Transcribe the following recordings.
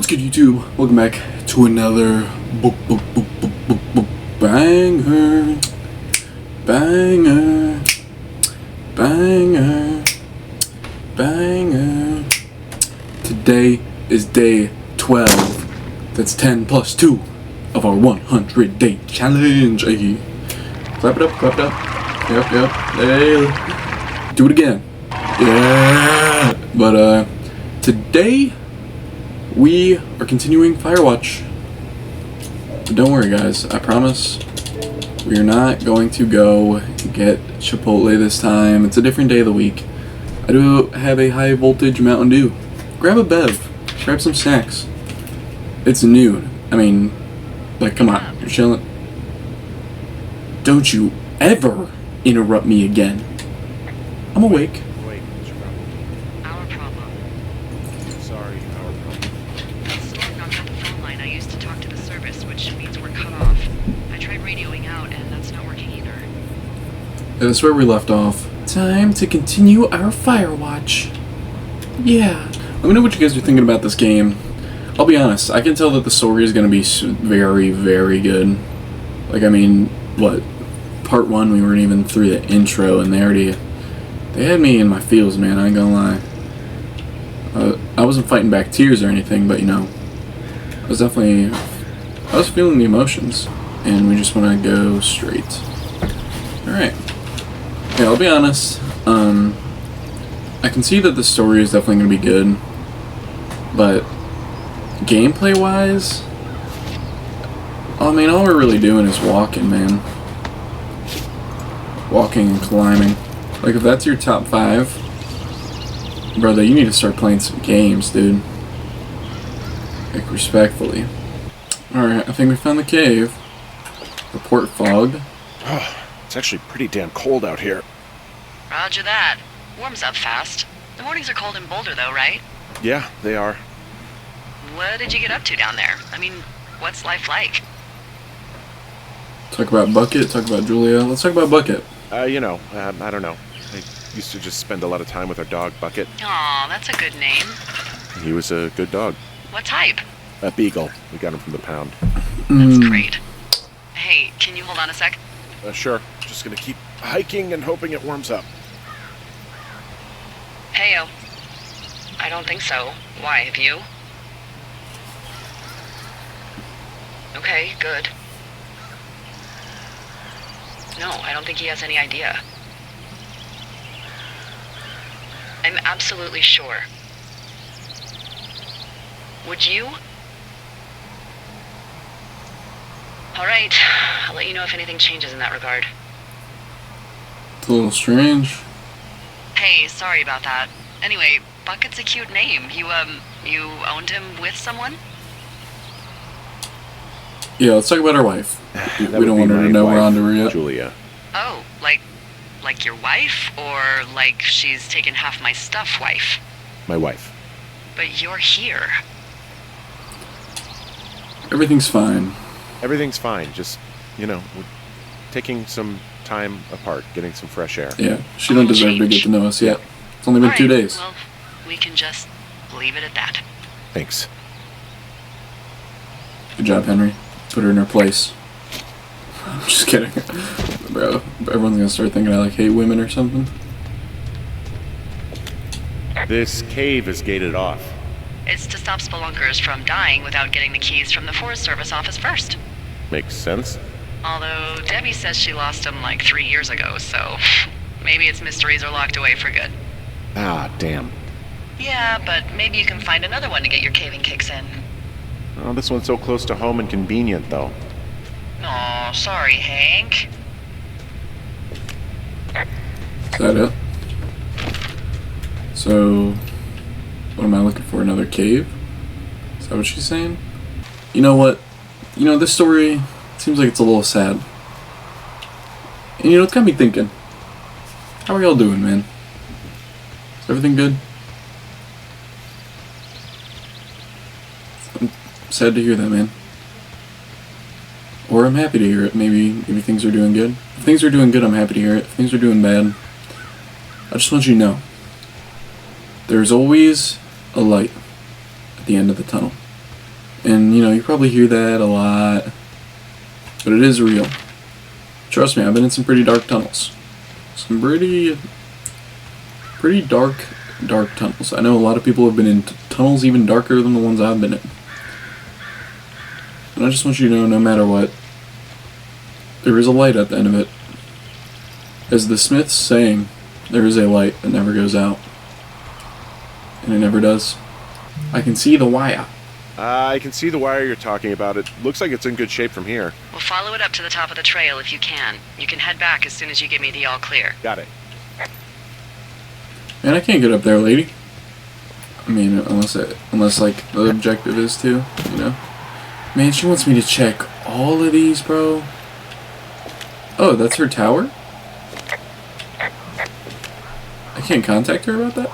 What's good, YouTube? Welcome back to another banger, banger, banger, banger. Today is day 12. That's 10 plus 2 of our 100-day challenge. Hey. Clap it up, clap it up. Yep. Hey. Do it again. Yeah. But today we are continuing Firewatch. But don't worry, guys. I promise we are not going to go get Chipotle this time. It's a different day of the week. I do have a high voltage Mountain Dew. Grab a bev. Grab some snacks. It's noon. I mean, like, come on. You're chilling. Don't you ever interrupt me again. I'm awake. Wait, what's your problem? Our problem. Sorry, our problem. Storm knocked out the phone line I used to talk to the service, which means we're cut off. I tried radioing out, and that's not working either. And that's where we left off. Time to continue our Firewatch. Yeah. Let me know what you guys are thinking about this game. I'll be honest, I can tell that the story is going to be very, very good. Like, I mean, what? Part 1, we weren't even through the intro, and they had me in my feels, man, I ain't gonna lie. I wasn't fighting back tears or anything, but, you know, I was feeling the emotions, and we just want to go straight. Alright. Yeah, I'll be honest, I can see that the story is definitely going to be good, but gameplay-wise, I mean, all we're really doing is walking, man. Walking and climbing. Like, if that's your top 5, brother, you need to start playing some games, dude. Like, respectfully. Alright, I think we found the cave. Report fogged. It's actually pretty damn cold out here. Roger that. Warms up fast. The mornings are cold in Boulder, though, right? Yeah, they are. What did you get up to down there? I mean, what's life like? Talk about Bucket, talk about Julia. Let's talk about Bucket. I don't know. I used to just spend a lot of time with our dog, Bucket. Aw, that's a good name. He was a good dog. What type? A beagle. We got him from the pound. That's great. Hey, can you hold on a sec? Sure. Just gonna keep hiking and hoping it warms up. Heyo. I don't think so. Why, have you? Okay, good. No, I don't think he has any idea. I'm absolutely sure. Would you? Alright, I'll let you know if anything changes in that regard. It's a little strange. Hey, sorry about that. Anyway, Bucket's a cute name. You owned him with someone? Yeah, let's talk about our wife. We That don't would want be her to my know we're wife, onto her yet. Julia. Oh, like your wife? Or like she's taken half my stuff wife? My wife. But you're here. Everything's fine. Everything's fine. Just, we're taking some time apart, getting some fresh air. Yeah, she don't deserve to get to know us yet. It's only been 2 Alright, days. Well, we can just leave it at that. Thanks. Good job, Henry. Put her in her place. I'm just kidding. Bro, everyone's gonna start thinking I like hate women or something. This cave is gated off. It's to stop spelunkers from dying without getting the keys from the Forest Service office first. Makes sense. Although Debbie says she lost them like 3 years ago, so maybe its mysteries are locked away for good. Ah, damn. Yeah, but maybe you can find another one to get your caving kicks in. Oh, this one's so close to home and convenient, though. Aw, sorry, Hank. Is that it? So, what am I looking for? Another cave? Is that what she's saying? You know what? This story seems like it's a little sad. And it's got me thinking. How are y'all doing, man? Is everything good? I'm sad to hear that, man. Or I'm happy to hear it. Maybe things are doing good. If things are doing good, I'm happy to hear it. If things are doing bad, I just want you to know, there's always a light at the end of the tunnel. And, you probably hear that a lot. But it is real. Trust me, I've been in some pretty dark tunnels. Some pretty dark tunnels. I know a lot of people have been in tunnels even darker than the ones I've been in. And I just want you to know, no matter what, there is a light at the end of it. As the Smiths saying, there is a light that never goes out. And it never does. I can see the wire. I can see the wire you're talking about. It looks like it's in good shape from here. We'll follow it up to the top of the trail if you can. You can head back as soon as you give me the all clear. Got it. Man, I can't get up there, lady. I mean, unless like the objective is to, Man, she wants me to check all of these, bro. Oh, that's her tower? I can't contact her about that?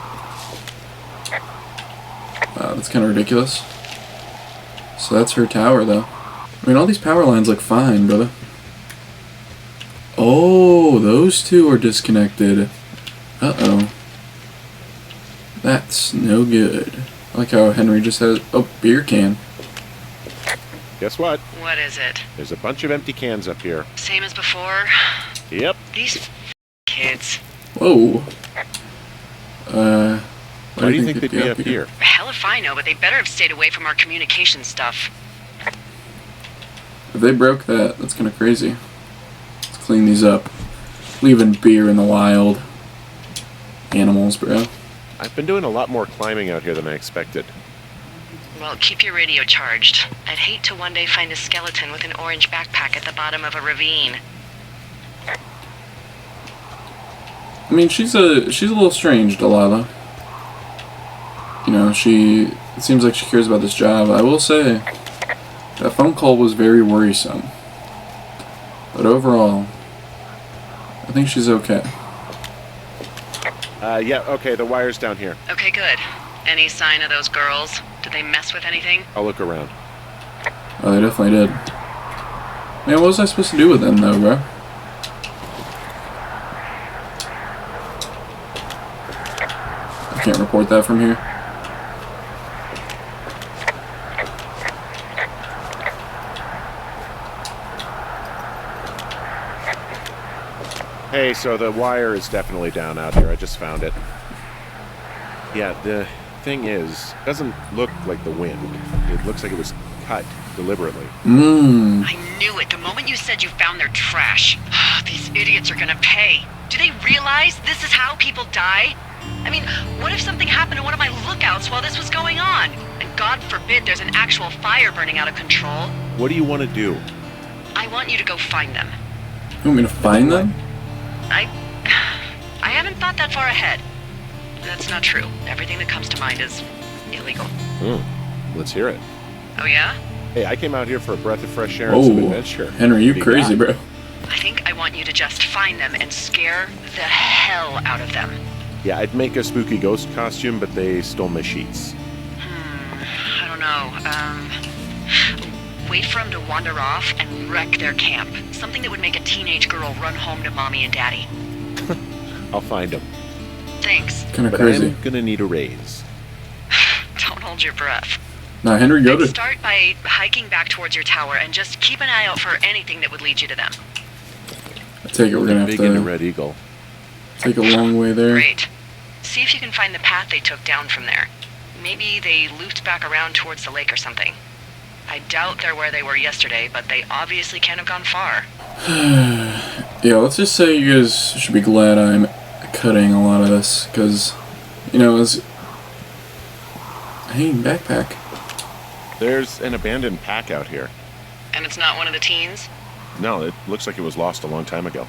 Wow, that's kind of ridiculous. So that's her tower, though. I mean, all these power lines look fine, brother. Oh, those two are disconnected. Uh-oh. That's no good. I like how Henry just has... Oh, beer can. Guess what? What is it? There's a bunch of empty cans up here. Same as before? Yep. These kids. Whoa. Why do you think they'd be up here? Hell if I know, but they better have stayed away from our communication stuff. If they broke that, that's kind of crazy. Let's clean these up. Leaving beer in the wild. Animals, bro. I've been doing a lot more climbing out here than I expected. Well, keep your radio charged. I'd hate to one day find a skeleton with an orange backpack at the bottom of a ravine. I mean, she's a little strange, Delilah. It seems like she cares about this job. I will say, that phone call was very worrisome. But overall, I think she's okay. Yeah, okay, the wire's down here. Okay, good. Any sign of those girls? Did they mess with anything? I'll look around. Oh, they definitely did. Man, what was I supposed to do with them, though, bro? I can't report that from here. Hey, so the wire is definitely down out here. I just found it. Yeah, the thing is, it doesn't look like the wind. It looks like it was cut deliberately. I knew it the moment you said you found their trash. These idiots are gonna pay. Do they realize this is how people die? I mean, what if something happened to one of my lookouts while this was going on? And God forbid there's an actual fire burning out of control. What do you want to do? I want you to go find them. You want me to find them? I haven't thought that far ahead. That's not true. Everything that comes to mind is illegal. Let's hear it. Oh, yeah? Hey, I came out here for a breath of fresh air and some adventure. Henry, you crazy, bro. I think I want you to just find them and scare the hell out of them. Yeah, I'd make a spooky ghost costume, but they stole my sheets. I don't know. Wait for them to wander off and wreck their camp. Something that would make a teenage girl run home to mommy and daddy. I'll find them. Thanks. Kind of But crazy. I'm gonna need a raise. Don't hold your breath. Now, Henry, go to... Start by hiking back towards your tower and just keep an eye out for anything that would lead you to them. I take it we're gonna have Big into to Red Eagle. take a long way there. Great. See if you can find the path they took down from there. Maybe they looped back around towards the lake or something. I doubt they're where they were yesterday, but they obviously can't have gone far. Yeah, let's just say you guys should be glad I'm cutting a lot of this, because, as... Hey, backpack. There's an abandoned pack out here. And it's not one of the teens? No, it looks like it was lost a long time ago.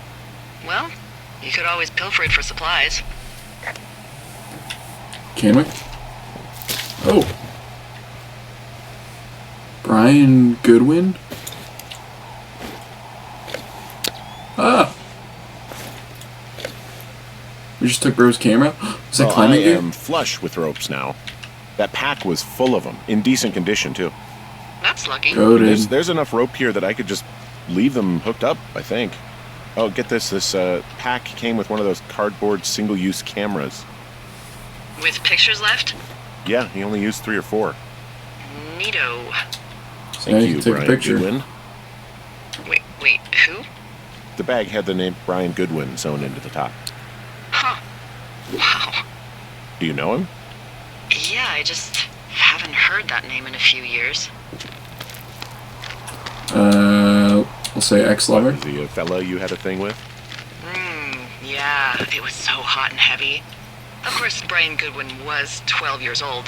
Well, you could always pilfer it for supplies. Can we? Oh. Brian Goodwin? Ah! We just took bro's camera? Is that climbing gear? I am flush with ropes now. That pack was full of them, in decent condition too. That's lucky. There's enough rope here that I could just leave them hooked up, I think. Oh, get this. This pack came with one of those cardboard single-use cameras. With pictures left? Yeah, he only used 3 or 4. Neato. Thank you, take Brian a picture. Goodwin. Wait, who? The bag had the name Brian Goodwin sewn into the top. Huh. Wow. Do you know him? Yeah, I just haven't heard that name in a few years. We'll say ex-lover. Is he a fella you had a thing with? Yeah, it was so hot and heavy. Of course, Brian Goodwin was 12 years old.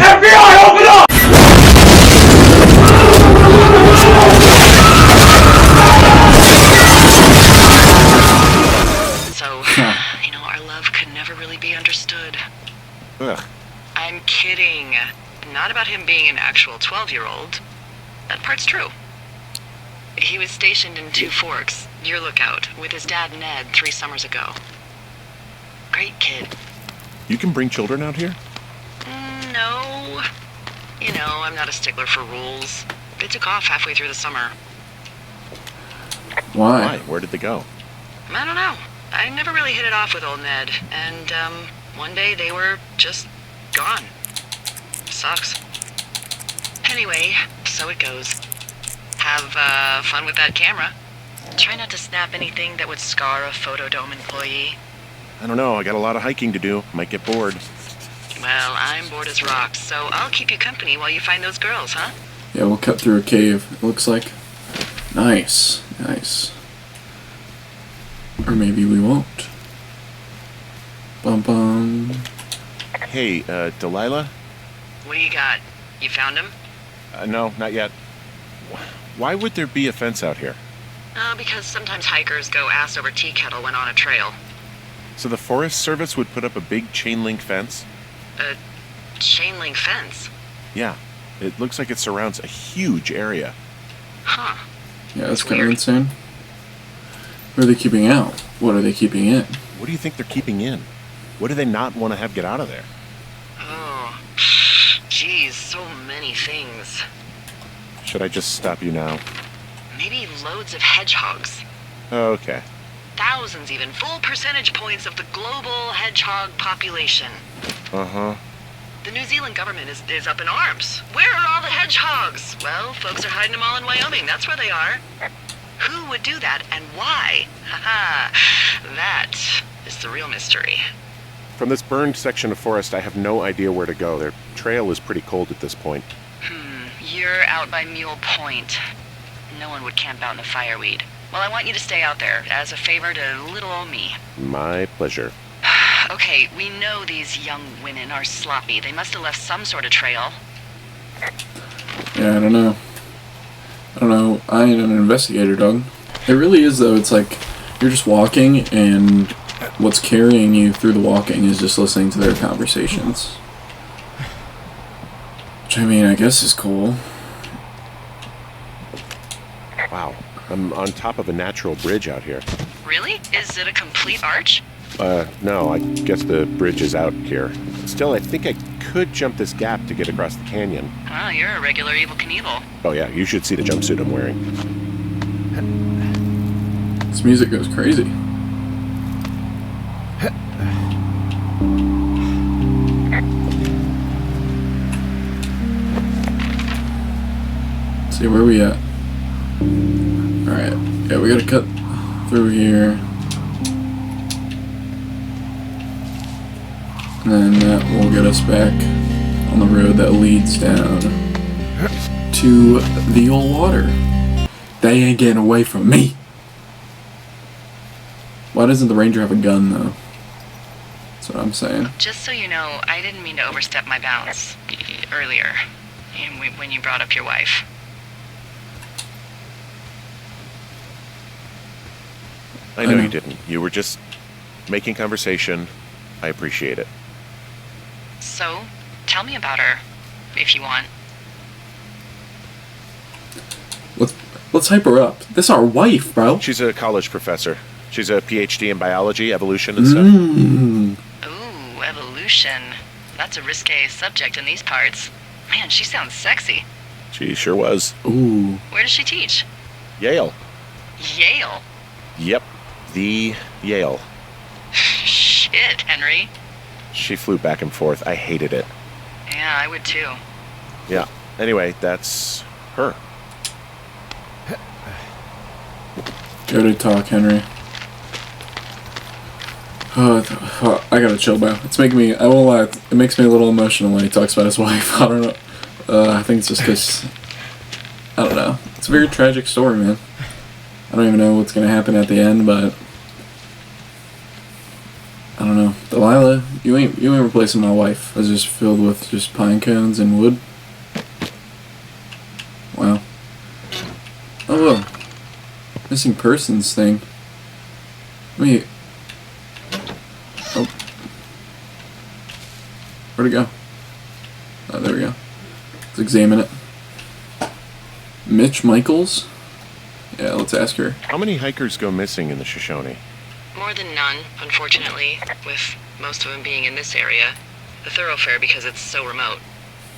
FBI, open up! So, our love could never really be understood. Ugh. I'm kidding. Not about him being an actual 12-year-old. That part's true. He was stationed in Two Forks, your lookout, with his dad Ned 3 summers ago. Great kid. You can bring children out here? No. I'm not a stickler for rules. They took off halfway through the summer. Why? Where did they go? I don't know. I never really hit it off with old Ned, and, one day they were just gone. Sucks. Anyway, so it goes. Have, fun with that camera. Try not to snap anything that would scar a Photodome employee. I don't know. I got a lot of hiking to do. Might get bored. Well, I'm bored as rocks, so I'll keep you company while you find those girls, huh? Yeah, we'll cut through a cave, it looks like. Nice. Or maybe we won't. Bum bum. Hey, Delilah? What do you got? You found him? No, not yet. Why would there be a fence out here? Because sometimes hikers go ass over tea kettle when on a trail. So the Forest Service would put up a big chain link fence? A chain link fence? Yeah. It looks like it surrounds a huge area. Huh. Yeah, that's kind of insane. What are they keeping out? What are they keeping in? What do you think they're keeping in? What do they not want to have get out of there? Oh. Geez, so many things. Should I just stop you now? Maybe loads of hedgehogs. Okay. Thousands even. Full percentage points of the global hedgehog population. Uh-huh. The New Zealand government is up in arms. Where are all the hedgehogs? Well, folks are hiding them all in Wyoming. That's where they are. Who would do that and why? Haha. That is the real mystery. From this burned section of forest, I have no idea where to go. Their trail is pretty cold at this point. You're out by Mule Point. No one would camp out in the fireweed. Well, I want you to stay out there as a favor to little old me. My pleasure. Okay, we know these young women are sloppy. They must have left some sort of trail. Yeah, I don't know. I ain't an investigator, Doug. It really is, though. It's like you're just walking, and what's carrying you through the walking is just listening to their conversations. Which, I mean, I guess is cool. Wow. I'm on top of a natural bridge out here. Really? Is it a complete arch? No, I guess the bridge is out here. Still, I think I could jump this gap to get across the canyon. Oh, you're a regular Evel Knievel. Oh yeah, you should see the jumpsuit I'm wearing. This music goes crazy. Let's see, where are we at? Alright, yeah, we gotta cut through here. And then that will get us back on the road that leads down to the old water. They ain't getting away from me. Why doesn't the ranger have a gun, though? That's what I'm saying. Just so you know, I didn't mean to overstep my bounds earlier when you brought up your wife. I know you didn't. You were just making conversation. I appreciate it. So, tell me about her, if you want. Let's hype her up. This is our wife, bro. She's a college professor. She's a PhD in biology, evolution, and stuff. Ooh, evolution. That's a risque subject in these parts. Man, she sounds sexy. She sure was. Ooh. Where does she teach? Yale. Yale? Yep, the Yale. Shit, Henry. She flew back and forth. I hated it. Yeah, Yeah, I would too. Yeah. Anyway, that's her. Go to talk, Henry. I gotta chill, bro. It's making me, I won't lie, it makes me a little emotional when he talks about his wife. I don't know. I think it's just because, I don't know. It's a very tragic story, man. I don't even know what's gonna happen at the end, but I don't know. Delilah, you ain't replacing my wife. It's just filled with just pine cones and wood. Wow. Oh well. Missing persons thing. Wait. Oh. Where'd it go? Oh, there we go. Let's examine it. Mitch Michaels? Yeah, let's ask her. How many hikers go missing in the Shoshone? More than none, unfortunately, with most of them being in this area. The thoroughfare because it's so remote.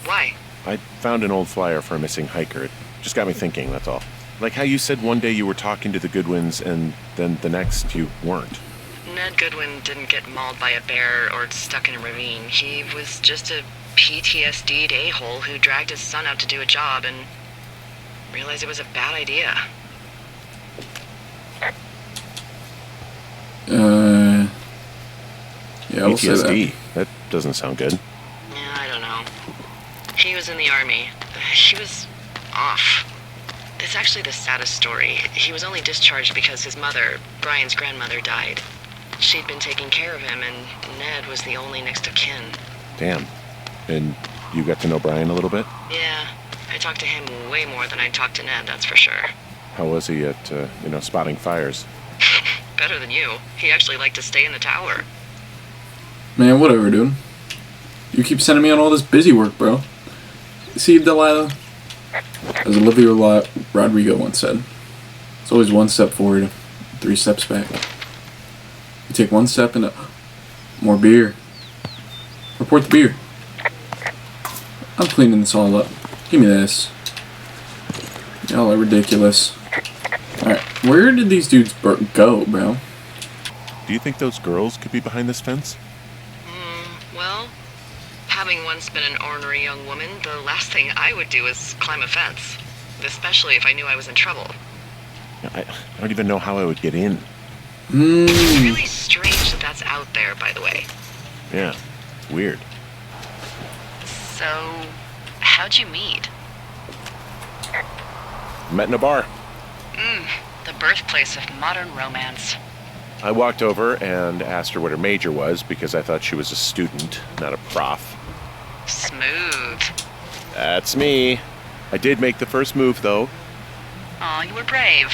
Why? I found an old flyer for a missing hiker. It just got me thinking, that's all. Like how you said one day you were talking to the Goodwins and then the next you weren't. Ned Goodwin didn't get mauled by a bear or stuck in a ravine. He was just a PTSD'd a-hole who dragged his son out to do a job and realized it was a bad idea. Yeah, I'll say PTSD? that. That doesn't sound good. Yeah, I don't know. He was in the army. He was off. It's actually the saddest story. He was only discharged because his mother, Brian's grandmother, died. She'd been taking care of him, and Ned was the only next of kin. Damn. And you got to know Brian a little bit? Yeah, I talked to him way more than I talked to Ned, that's for sure. How was he at, spotting fires? Better than you. He actually liked to stay in the tower. Man, whatever, dude. You keep sending me on all this busy work, bro. See, Delilah? As Olivia Rodrigo once said, it's always one step forward, 3 steps back. You take 1 step and more beer. Report the beer. I'm cleaning this all up. Give me this. Y'all are ridiculous. Alright, where did these dudes go, bro? Do you think those girls could be behind this fence? Well, having once been an ornery young woman, the last thing I would do is climb a fence. Especially if I knew I was in trouble. I don't even know how I would get in. It's really strange that that's out there, by the way. Yeah, weird. So, how'd you meet? Met in a bar. The birthplace of modern romance. I walked over and asked her what her major was because I thought she was a student, not a prof. Smooth. That's me. I did make the first move, though. Aw, you were brave.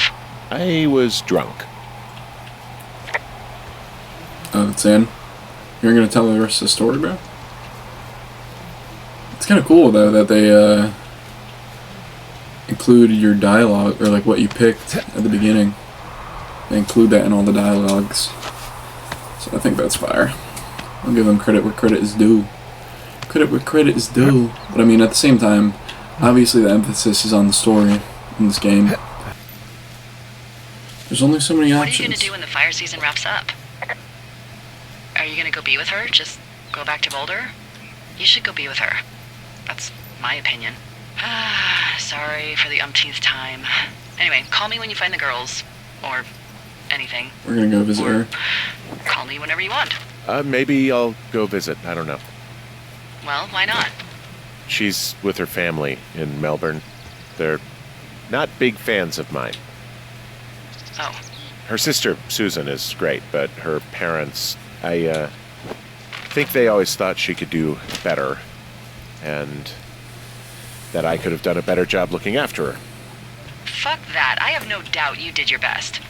I was drunk. Oh, that's in. You're gonna tell the rest of the story, bro? It's kind of cool, though, that they, include your dialogue, or like what you picked at the beginning. They include that in all the dialogues. So I think that's fire. I'll give them credit where credit is due. Credit where credit is due. But I mean, at the same time, obviously the emphasis is on the story in this game. There's only so many What are options. you gonna do when the fire season wraps up? Are you gonna go be with her? Just go back to Boulder? You should go be with her. That's my opinion. Sorry for the umpteenth time. Anyway, call me when you find the girls. Or anything. We're gonna go visit her. Call me whenever you want. Maybe I'll go visit. I don't know. Well, why not? She's with her family in Melbourne. They're not big fans of mine. Oh. Her sister, Susan, is great, but her parents, I think they always thought she could do better, and that I could have done a better job looking after her. Fuck that. I have no doubt you did your best.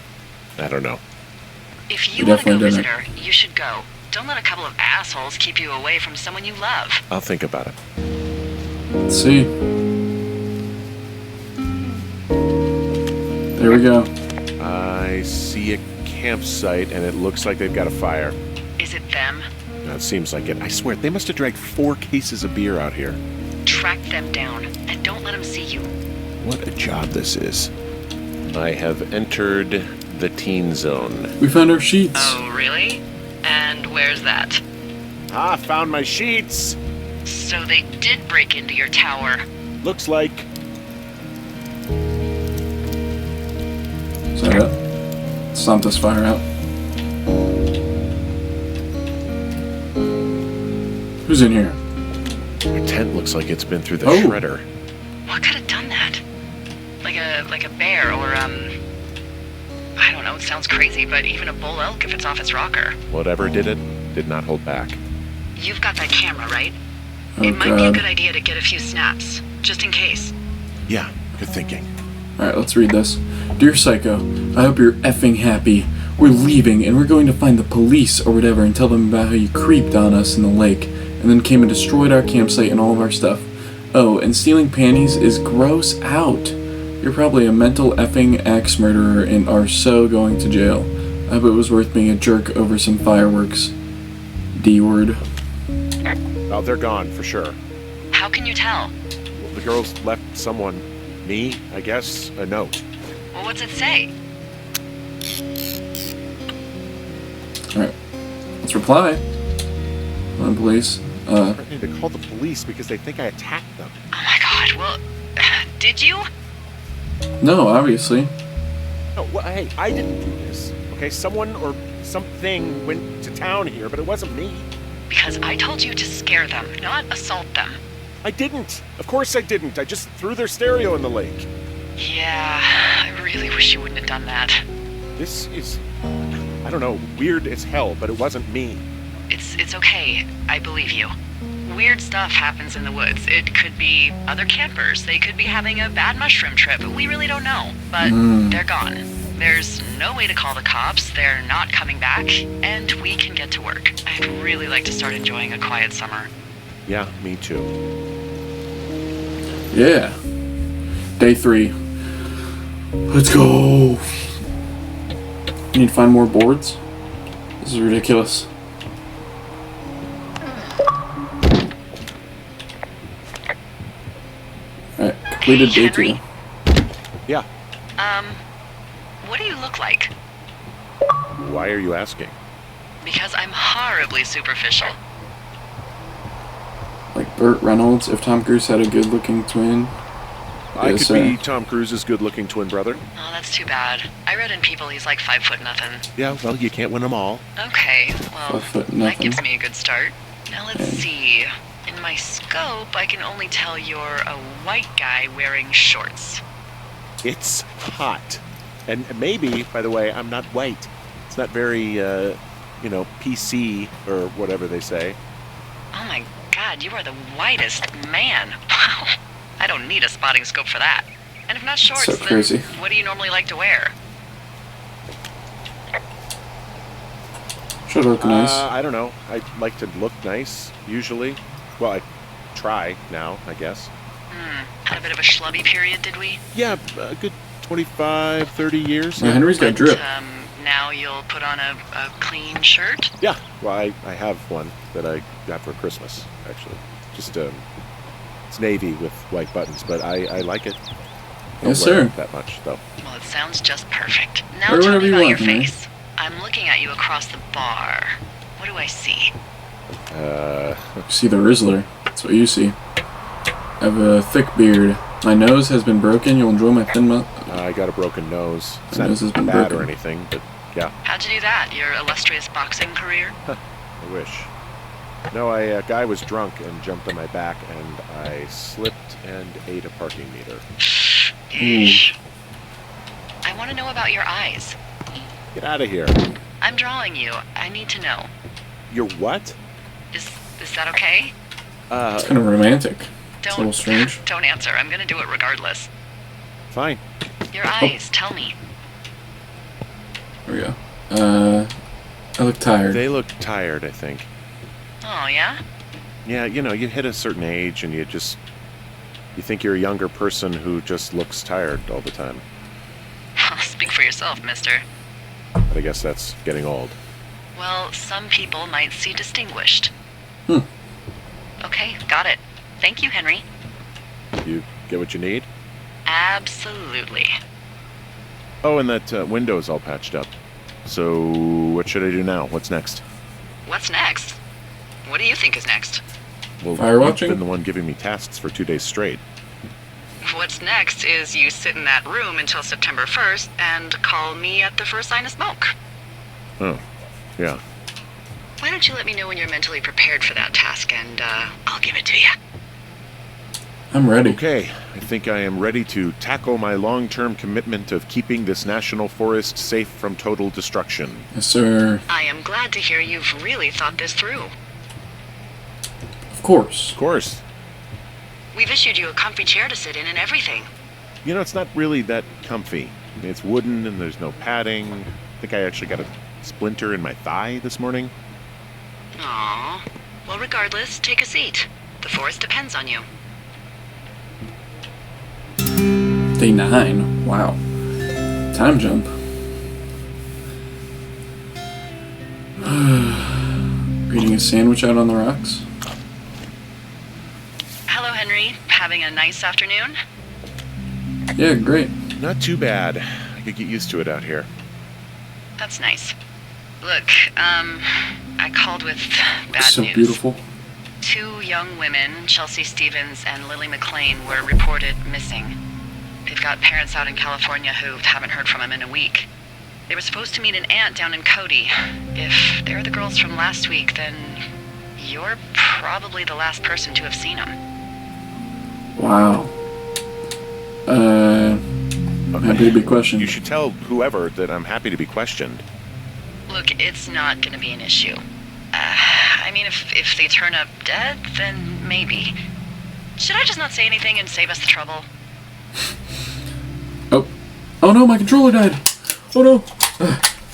I don't know. If You you want to go definitely visit didn't. her, you should go. Don't let a couple of assholes keep you away from someone you love. I'll think about it. Let's see. There we go. I see a campsite, and it looks like they've got a fire. Is it them? Now, it seems like it. I swear, they must have dragged 4 cases of beer out here. Track them down, and don't let them see you. What a job this is. I have entered the teen zone. We found our sheets. Oh, really? And where's that? Ah, found my sheets! So they did break into your tower. Looks like. Is that it? Stomp this fire out. Who's in here? Your tent looks like it's been through the Oh. shredder. What could have done that? Like a bear or, I don't know, it sounds crazy, but even a bull elk if it's off its rocker. Whatever did it, did not hold back. You've got that camera, right? Oh, It might be a God. good idea to get a few snaps, just in case. Yeah, good thinking. Alright, let's read this. Dear Psycho, I hope you're effing happy. We're leaving, and we're going to find the police or whatever and tell them about how you creeped on us in the lake, and then came and destroyed our campsite and all of our stuff. Oh, and stealing panties is gross out. You're probably a mental effing axe murderer and are so going to jail. I hope it was worth being a jerk over some fireworks. D-word. Oh, they're gone for sure. How can you tell? Well, the girls left someone, me, I guess, a note. Well, what's it say? Alright, let's reply. Come on, police. Threatening to call the police because they think I attacked them. Oh my god, well, did you? No, obviously. No, hey, I didn't do this. Okay, someone or something went to town here, but it wasn't me. Because I told you to scare them, not assault them. I didn't. Of course I didn't. I just threw their stereo in the lake. Yeah, I really wish you wouldn't have done that. This is, I don't know, weird as hell, but it wasn't me. It's okay. I believe you. Weird stuff happens in the woods. It could be other campers. They could be having a bad mushroom trip. We really don't know. But they're gone. There's no way to call the cops. They're not coming back. And we can get to work. I'd really like to start enjoying a quiet summer. Yeah, me too. Yeah. Day 3. Let's go. Need to find more boards? This is ridiculous. Alright, completed Hey, day 2. Henry. Yeah. What do you look like? Why are you asking? Because I'm horribly superficial. Like Burt Reynolds, if Tom Cruise had a good looking twin. I Yes, could be sir. Tom Cruise's good-looking twin brother. Oh, that's too bad. I read in People he's like 5'0" nothing. Yeah, well, you can't win them all. Okay, well, 5'0" that nothing. gives me a good start. Now let's Okay. see. In my scope, I can only tell you're a white guy wearing shorts. It's hot. And maybe, by the way, I'm not white. It's not very, PC or whatever they say. Oh my god, you are the whitest man. Wow. I don't need a spotting scope for that. And if not shorts, So crazy. then what do you normally like to wear? Should look nice. I don't know. I like to look nice, usually. Well, I try now, I guess. Had a bit of a schlubby period, did we? Yeah, a good 25, 30 years. Yeah, Henry's got But, drip. now you'll put on a clean shirt? Yeah, well, I have one that I got for Christmas, actually. Just, it's navy with white buttons, but I like it. Don't Yes, wear sir. it that much, though. Well, it sounds just perfect. Now Wear tell whatever me you about want, your Henry. face. I'm looking at you across the bar. What do I see? You see the Rizzler. That's what you see. I have a thick beard. My nose has been broken. You'll enjoy my thin mouth. I got a broken nose. It's My not nose has been bad or broken. anything, but yeah, How'd you do that? Your illustrious boxing career? I wish. No, a guy was drunk and jumped on my back, and I slipped and ate a parking meter. Eesh. I want to know about your eyes. Get out of here. I'm drawing you. I need to know. You're what? Is that okay? It's kind of romantic. It's a Don't little strange. Don't answer. I'm gonna do it regardless. Fine. Your eyes. Tell me. There we go. I look tired. They look tired, I think. Oh yeah. Yeah, you hit a certain age and you think you're a younger person who just looks tired all the time. Speak for yourself, mister. But I guess that's getting old. Well, some people might see distinguished. Hmm. Okay, got it. Thank you, Henry. You get what you need? Absolutely. Oh, and that window's all patched up. So, what should I do now? What's next? What's next? What do you think is next? Well, Firewatching? you've been the one giving me tasks for 2 days straight. What's next is you sit in that room until September 1st and call me at the first sign of smoke. Oh, yeah. Why don't you let me know when you're mentally prepared for that task, and I'll give it to you. I'm ready. Okay, I think I am ready to tackle my long-term commitment of keeping this national forest safe from total destruction. Yes, sir. I am glad to hear you've really thought this through. Of course. Of course. We've issued you a comfy chair to sit in and everything. You know, it's not really that comfy. I mean, it's wooden and there's no padding. I think I actually got a splinter in my thigh this morning. Aww. Well, regardless, take a seat. The forest depends on you. Day 9. Wow. Time jump. Eating a sandwich out on the rocks. Hello, Henry. Having a nice afternoon? Yeah, great. Not too bad. I could get used to it out here. That's nice. Look, I called with bad So news. beautiful. 2 young women, Chelsea Stevens and Lily McLean, were reported missing. They've got parents out in California who haven't heard from them in a week. They were supposed to meet an aunt down in Cody. If they're the girls from last week, then you're probably the last person to have seen them. Wow. I'm happy to be questioned. You should tell whoever that I'm happy to be questioned. Look, it's not going to be an issue. I mean, if they turn up dead, then maybe. Should I just not say anything and save us the trouble? Oh. Oh no, my controller died. Oh no.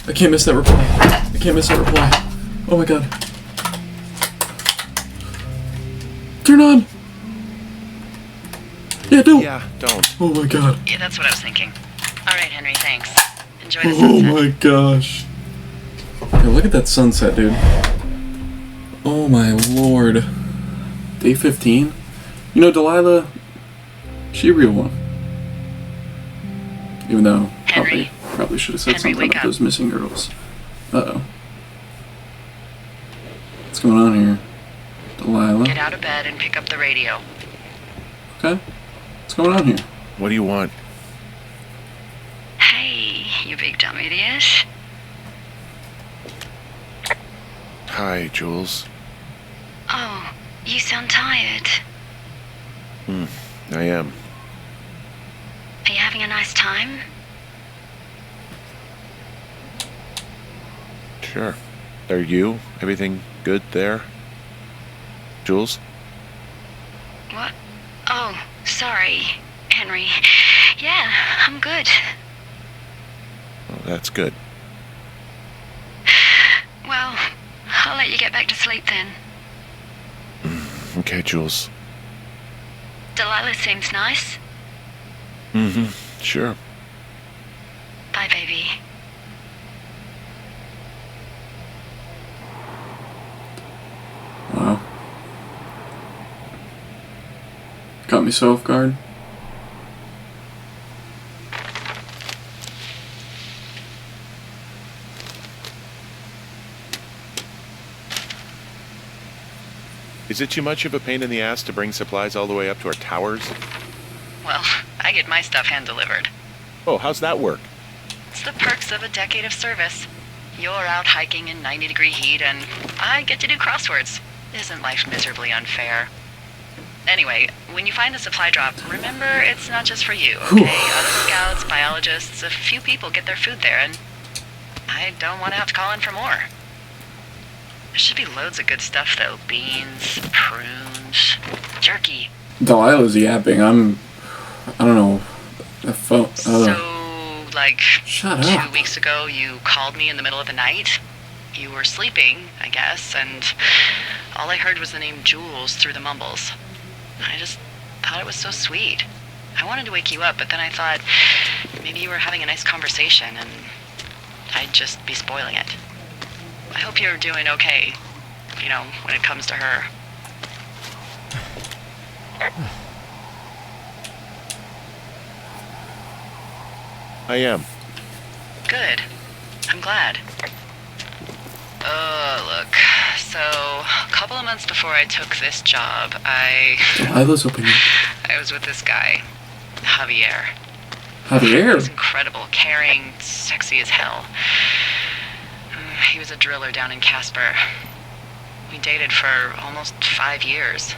I can't miss that reply. I can't miss that reply. Oh my god. Turn on. Yeah, don't. Yeah, don't. Oh my god. Yeah, that's what I was thinking. All right, Henry, thanks. Enjoy the Oh sunset. my gosh. Hey, look at that sunset, dude. Oh my lord. Day 15? You know, Delilah, she a real one. Even though Henry. probably should have said Henry, something wake about up. those missing girls. Uh-oh. What's going on here? Delilah? Get out of bed and pick up the radio. Okay. What's going on here? What do you want? Hey, you big dumb idiot. Hi, Jules. Oh, you sound tired. I am. Are you having a nice time? Sure. Are you? Everything good there? Jules? What? Oh, sorry, Henry. Yeah, I'm good. Oh, that's good. Well, I'll let you get back to sleep then. Okay, Jules. Delilah seems nice. Sure. Bye, baby. Wow. Caught me so off guard. Is it too much of a pain in the ass to bring supplies all the way up to our towers? Well, I get my stuff hand-delivered. Oh, how's that work? It's the perks of a decade of service. You're out hiking in 90-degree heat, and I get to do crosswords. Isn't life miserably unfair? Anyway, when you find a supply drop, remember it's not just for you, okay? Other scouts, biologists, a few people get their food there, and I don't want to have to call in for more. There should be loads of good stuff, though. Beans, prunes, jerky. Delilah's yapping. I don't know. The phone. So, like, Shut up. 2 weeks ago, you called me in the middle of the night. You were sleeping, I guess, and all I heard was the name Jules through the mumbles. I just thought it was so sweet. I wanted to wake you up, but then I thought maybe you were having a nice conversation, and I'd just be spoiling it. I hope you're doing okay, you know, when it comes to her. I am. Good. I'm glad. Look, So, a couple of months before I took this job, I Delilah's opinion. was with this guy, Javier. He Javier. was incredible, caring, sexy as hell. He was a driller down in Casper. We dated for almost 5 years.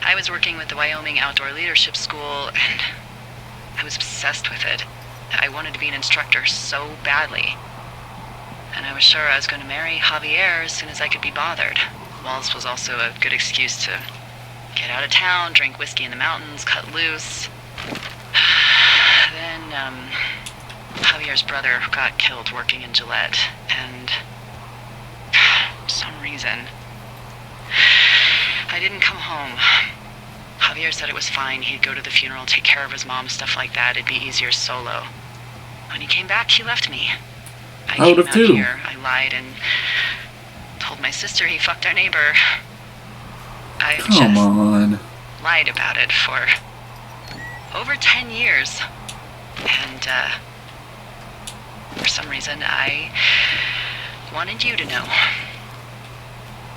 I was working with the Wyoming Outdoor Leadership School, and I was obsessed with it. I wanted to be an instructor so badly. And I was sure I was going to marry Javier as soon as I could be bothered. Walls was also a good excuse to get out of town, drink whiskey in the mountains, cut loose. Then, Javier's brother got killed working in Gillette, and for some reason, I didn't come home. Javier said it was fine. He'd go to the funeral, take care of his mom, stuff like that. It'd be easier solo. When he came back, he left me. I I would came have out too. here, I lied, and told my sister he fucked our neighbor. I Come just on. lied about it for over 10 years. And, for some reason, I wanted you to know.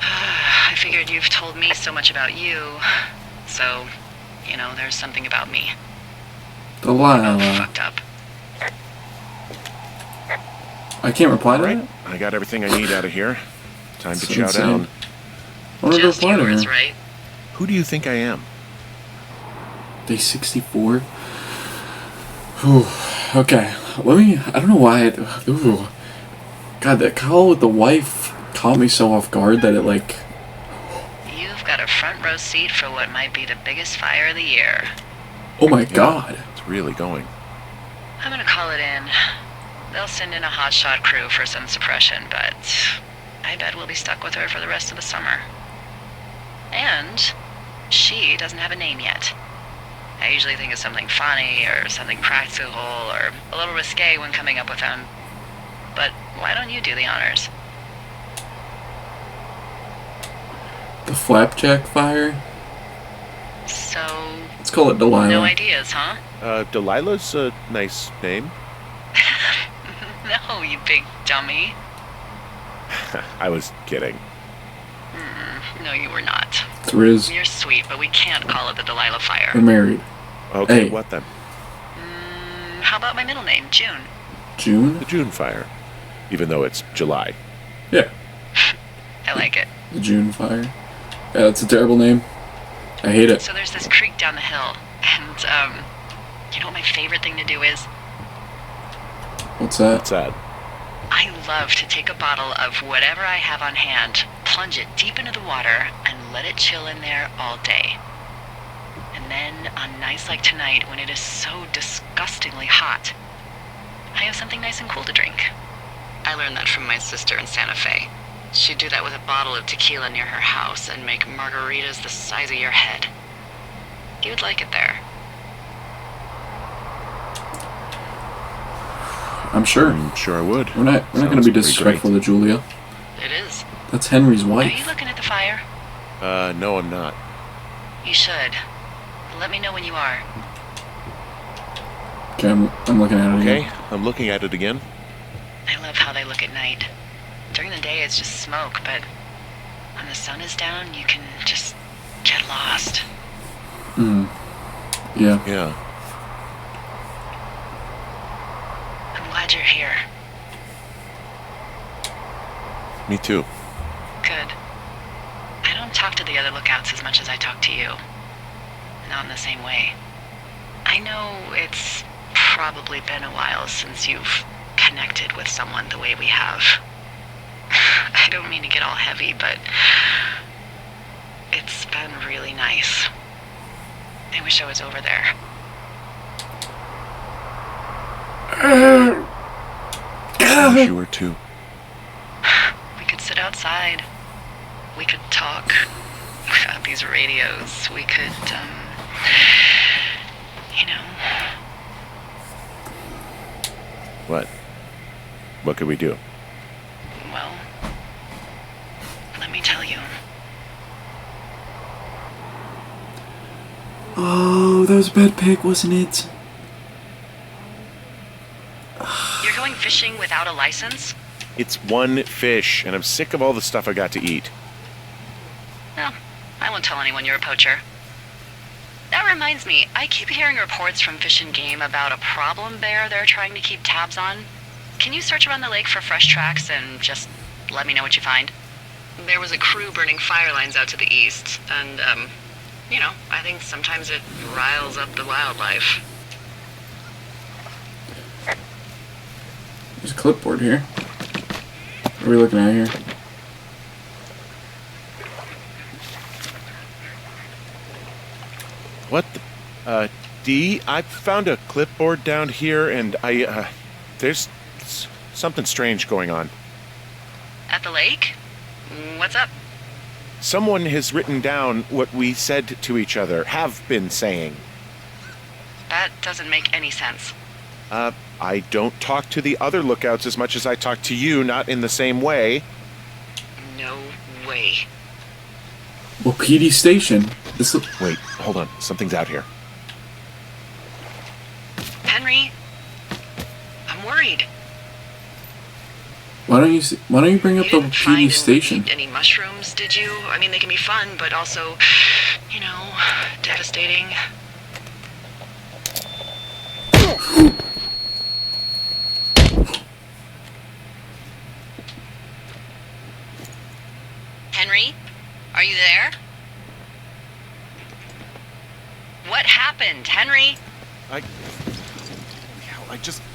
I figured you've told me so much about you, so, you know, there's something about me. Delilah. Fucked up. I can't reply to Alright, that? I got everything I need out of here. Time to That's chow insane. down. I want to Just reply to yours, her. right? Who do you think I am? Day 64. Whew. Okay. Let me. I don't know why. Ooh. God, that call with the wife caught me so off guard that it, like. You've got a front row seat for what might be the biggest fire of the year. Oh my god. It's really going. I'm gonna call it in. They'll send in a hotshot crew for some suppression, but I bet we'll be stuck with her for the rest of the summer. And she doesn't have a name yet. I usually think of something funny or something practical or a little risque when coming up with them. But why don't you do the honors? The flapjack fire? So, Let's call it Delilah. no ideas, huh? Delilah's a nice name. No, you big dummy. I was kidding. No, you were not. It's Riz. You're sweet, but we can't call it the Delilah Fire. We're married. Okay, Hey. what then? How about my middle name, June? June? The June fire. Even though it's July. Yeah. I like it. The June fire. Yeah, that's a terrible name. I hate it. So there's this creek down the hill, and, you know what my favorite thing to do is? What's that? What's that? I love to take a bottle of whatever I have on hand, plunge it deep into the water, and let it chill in there all day. And then, on nights like tonight, when it is so disgustingly hot, I have something nice and cool to drink. I learned that from my sister in Santa Fe. She'd do that with a bottle of tequila near her house and make margaritas the size of your head. You would like it there. I'm sure. I'm sure I would. We're not going to Sounds be pretty disrespectful to Julia. It is. That's Henry's Are you wife. looking at the fire? No, I'm not. You should. Let me know when you are. Okay, I'm looking at it Okay, again. I'm looking at it again. I love how they look at night. During the day, it's just smoke, but when the sun is down, you can just get lost. Yeah. Yeah. I'm glad you're here. Me too. Good. I don't talk to the other lookouts as much as I talk to you. Not in the same way. I know it's probably been a while since you've connected with someone the way we have. I don't mean to get all heavy, but it's been really nice. I wish I was over there. I wish you were too. We could sit outside. We could talk about these radios. We could, you know, What? What could we do? well, let me tell you. Oh, that was a bad pick, wasn't it? You're going fishing without a license? It's one fish, and I'm sick of all the stuff I got to eat. Well, I won't tell anyone you're a poacher. That reminds me, I keep hearing reports from Fish and Game about a problem bear they're trying to keep tabs on. Can you search around the lake for fresh tracks and just let me know what you find? There was a crew burning fire lines out to the east, and, I think sometimes it riles up the wildlife. There's a clipboard here. What are we looking at here? What the... Dee, I found a clipboard down here, and there's something strange going on. At the lake? What's up? Someone has written down what we said to each other, have been saying. That doesn't make any sense. I don't talk to the other lookouts as much as I talk to you, not in the same way. No way. Well, PD Station. Wait, hold on. Something's out here. Henry, I'm worried. Why don't you bring up You the didn't PD find Station? any mushrooms, did you? I mean, they can be fun, but also, devastating. Henry, are you there? What happened, Henry? I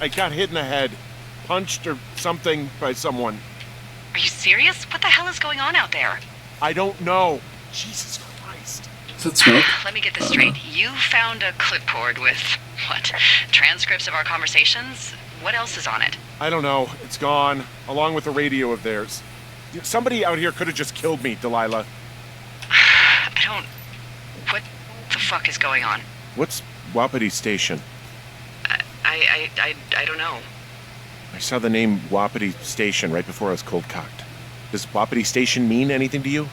got hit in the head. Punched or something by someone. Are you serious? What the hell is going on out there? I don't know. Jesus Christ. Is that smoke? Let me get this straight. You found a clipboard with, what, transcripts of our conversations? What else is on it? I don't know. It's gone, along with a radio of theirs. Somebody out here could have just killed me, Delilah. What the fuck is going on? What's Wapiti Station? I don't know. I saw the name Wapiti Station right before I was cold-cocked. Does Wapiti Station mean anything to you?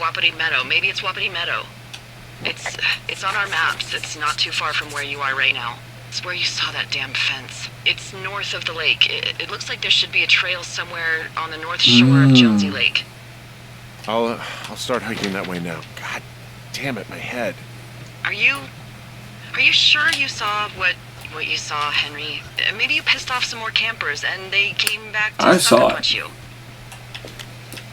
Wapiti Meadow. Maybe it's Wapiti Meadow. It's on our maps. It's not too far from where you are right now. It's where you saw that damn fence. It's north of the lake. It looks like there should be a trail somewhere on the north shore of Jonesy Lake. I'll start hiking that way now. God damn it, my head. Are you sure you saw what you saw, Henry? Maybe you pissed off some more campers and they came back to sucker punch you.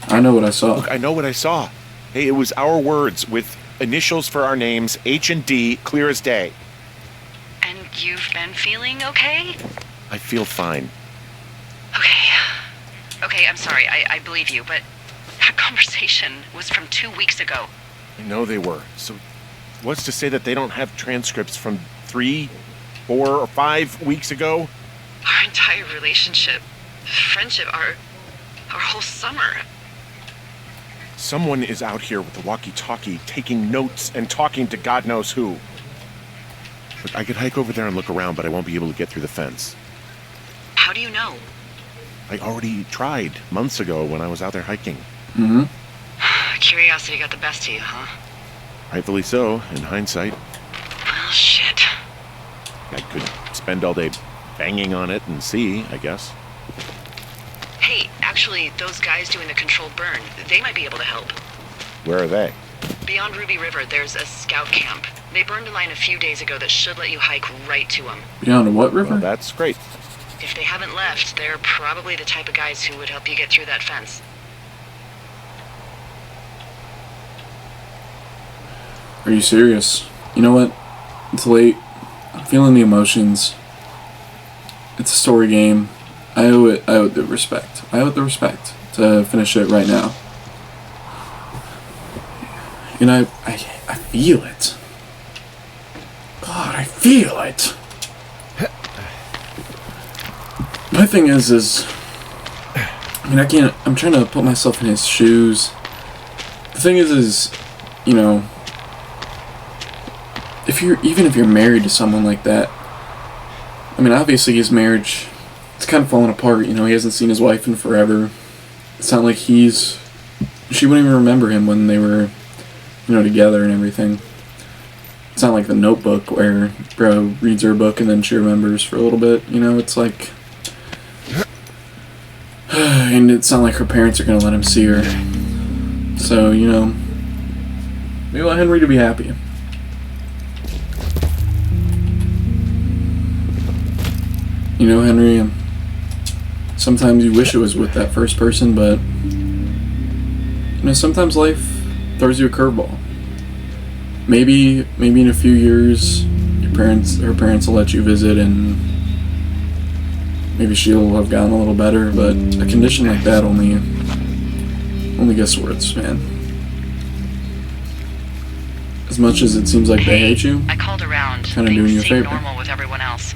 I know what I saw. Look, I know what I saw. Hey, it was our words with initials for our names, H and D, clear as day. And you've been feeling okay? I feel fine. Okay, I'm sorry, I believe you, but that conversation was from 2 weeks ago. I know they were. So what's to say that they don't have transcripts from 3, 4, or 5 weeks ago? Our entire relationship, friendship, our whole summer. Someone is out here with the walkie-talkie, taking notes and talking to God knows who. Look, I could hike over there and look around, but I won't be able to get through the fence. How do you know? I already tried months ago when I was out there hiking. Mm-hmm. Curiosity got the best of you, huh? Rightfully so, in hindsight. Well, shit. I could spend all day banging on it and see, I guess. Hey, actually, those guys doing the controlled burn, they might be able to help. Where are they? Beyond Ruby River, there's a scout camp. They burned a line a few days ago that should let you hike right to them. Beyond what river? Well, that's great. If they haven't left, they're probably the type of guys who would help you get through that fence. Are you serious? You know what? It's late. I'm feeling the emotions. It's a story game. I owe it the respect. I owe it the respect to finish it right now. And I feel it. God, I feel it. My thing is I mean, I'm trying to put myself in his shoes. The thing is, even if you're married to someone like that, I mean, obviously his marriage, it's kind of falling apart, he hasn't seen his wife in forever. It's not like she wouldn't even remember him when they were, together and everything. It's not like The Notebook where bro reads her book and then she remembers for a little bit, it's like, And it's not like her parents are gonna let him see her. So, you know, we want Henry to be happy. You know, Henry, sometimes you wish it was with that first person, but, you know, sometimes life throws you a curveball. Maybe in a few years, her parents will let you visit, and maybe she'll have gotten a little better, but a condition like that only gets worse, man. As much as it seems like they hate you, I called around. kind of doing you a favor. Normal with everyone else.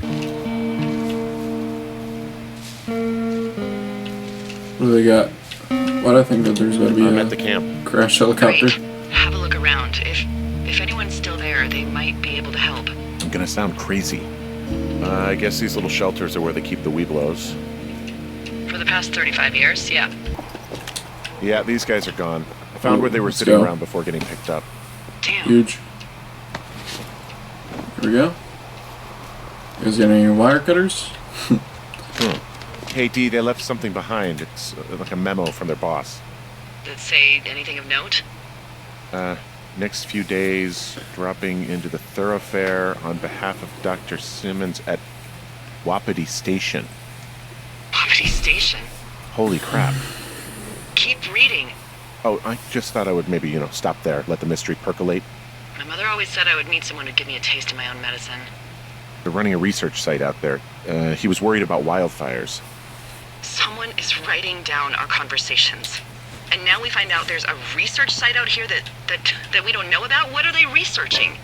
What do they got? Why'd I think that there's gotta be I'm a at the camp. crash helicopter? Great. Have a look around. If anyone's still there, they might be able to help. I'm gonna sound crazy. I guess these little shelters are where they keep the Weeblos. For the past 35 years, yeah. Yeah, these guys are gone. I found where they were Let's sitting go. around before getting picked up. Damn. Huge. Here we go. You guys got any wire cutters? Hey, D, they left something behind. It's like a memo from their boss. Did it say anything of note? Next few days, dropping into the thoroughfare on behalf of Dr. Simmons at Wapiti Station. Wapiti Station? Holy crap. Keep reading. Oh, I just thought I would maybe, stop there, let the mystery percolate. My mother always said I would meet someone who'd give me a taste of my own medicine. They're running a research site out there. He was worried about wildfires. Someone is writing down our conversations. And now we find out there's a research site out here that we don't know about? What are they researching?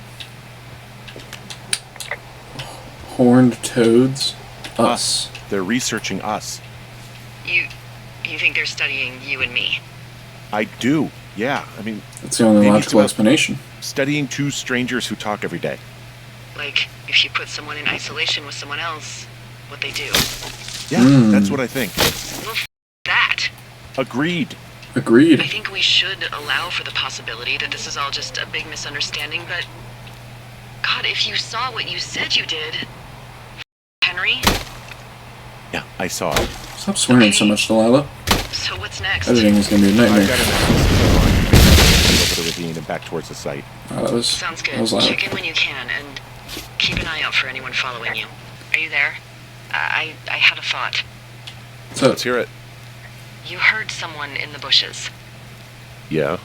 Horned toads? Us. They're researching us. You think they're studying you and me? I do, yeah. I mean, That's the only maybe it's logical about explanation. studying two strangers who talk every day. Like, if you put someone in isolation with someone else, what they do. Yeah, that's what I think. Well, that. Agreed. Agreed. I think we should allow for the possibility that this is all just a big misunderstanding, but... God, if you saw what you said you did... Henry? Yeah, I saw it. Stop swearing so much, Delilah. So what's next? Editing is gonna be a I've nightmare. got an access over the ravine and back towards the site. Oh, that was Sounds good. That was loud. Check in when you can, and keep an eye out for anyone following you. Are you there? I had a thought. So, Let's hear it. You heard someone in the bushes. Yeah.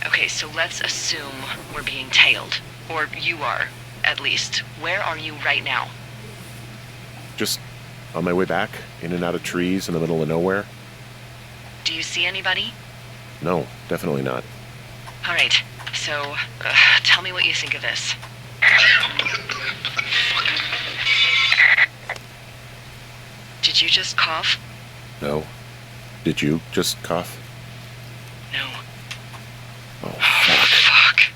Okay, so let's assume we're being tailed. Or you are, at least. Where are you right now? Just on my way back, in and out of trees in the middle of nowhere. Do you see anybody? No, definitely not. All right, so tell me what you think of this. Did you just cough? No. Did you just cough? No. Oh, Fuck.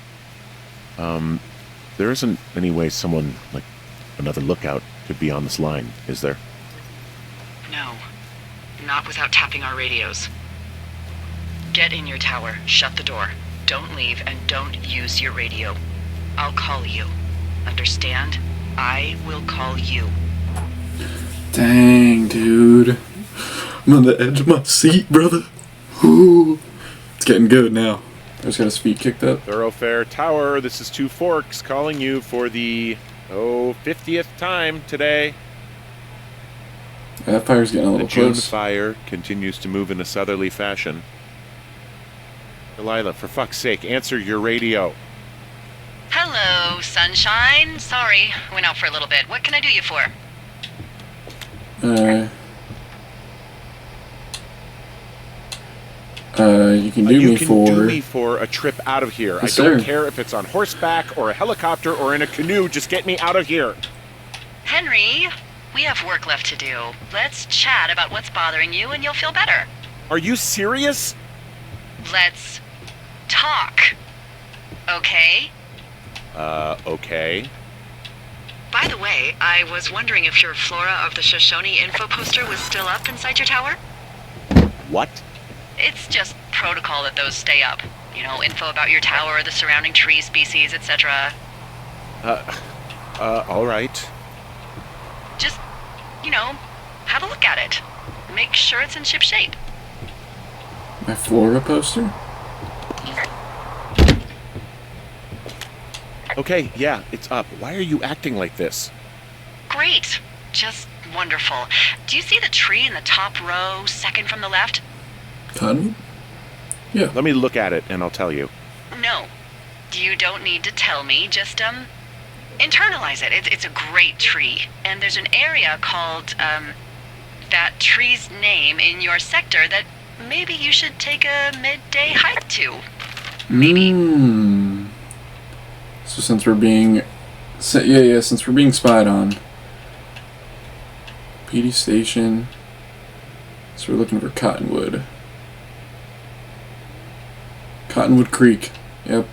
there isn't any way someone, like another lookout, could be on this line, is there? No. Not without tapping our radios. Get in your tower, shut the door. Don't leave, and don't use your radio. I'll call you. Understand? I will call you. dang, dude. I'm on the edge of my seat, brother. Ooh. It's getting good now. I just got his feet kicked up. Thoroughfare Tower, this is Two Forks calling you for the, 50th time today. That fire's getting a The little June close. fire continues to move in a southerly fashion. Delilah, for fuck's sake, answer your radio. Hello, sunshine. Sorry, went out for a little bit. What can I do you for? You can do You me can for... do me for a trip out of here. Yes, I don't sir. care if it's on horseback or a helicopter or in a canoe. Just get me out of here. Henry, we have work left to do. Let's chat about what's bothering you and you'll feel better. Are you serious? Let's talk. Okay? Okay. By the way, I was wondering if your Flora of the Shoshone info poster was still up inside your tower? What? It's just protocol that those stay up. You know, info about your tower, the surrounding tree species, etc. All right. Just, have a look at it. make sure it's in ship shape. My Flora poster? Okay, yeah, it's up. Why are you acting like this? Great. Just wonderful. Do you see the tree in the top row, second from the left? Cottonwood? Yeah. Let me look at it and I'll tell you. No. You don't need to tell me. Just, internalize it. It's a great tree. And there's an area called, that tree's name in your sector that maybe you should take a midday hike to. Maybe. So since we're being... since we're being spied on. PD Station. So we're looking for Cottonwood. Cottonwood Creek. Yep.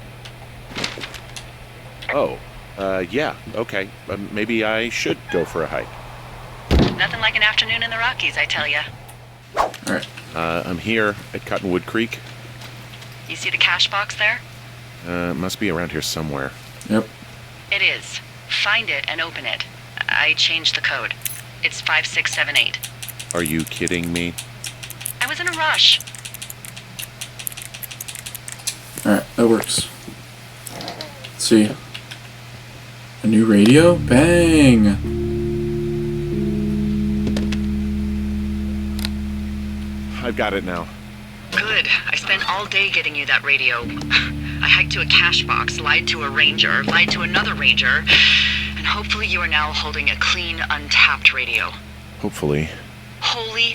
Oh, yeah, okay. Maybe I should go for a hike. Nothing like an afternoon in the Rockies, I tell ya. Alright. I'm here at Cottonwood Creek. You see the cash box there? Must be around here somewhere. Yep. It is. Find it and open it. I changed the code. It's 5678. Are you kidding me? I was in a rush. Alright, that works. Let's see. A new radio? Bang! I've got it now. Good. I spent all day getting you that radio. I hiked to a cash box, lied to a ranger, lied to another ranger, and hopefully you are now holding a clean, untapped radio. Hopefully. Holy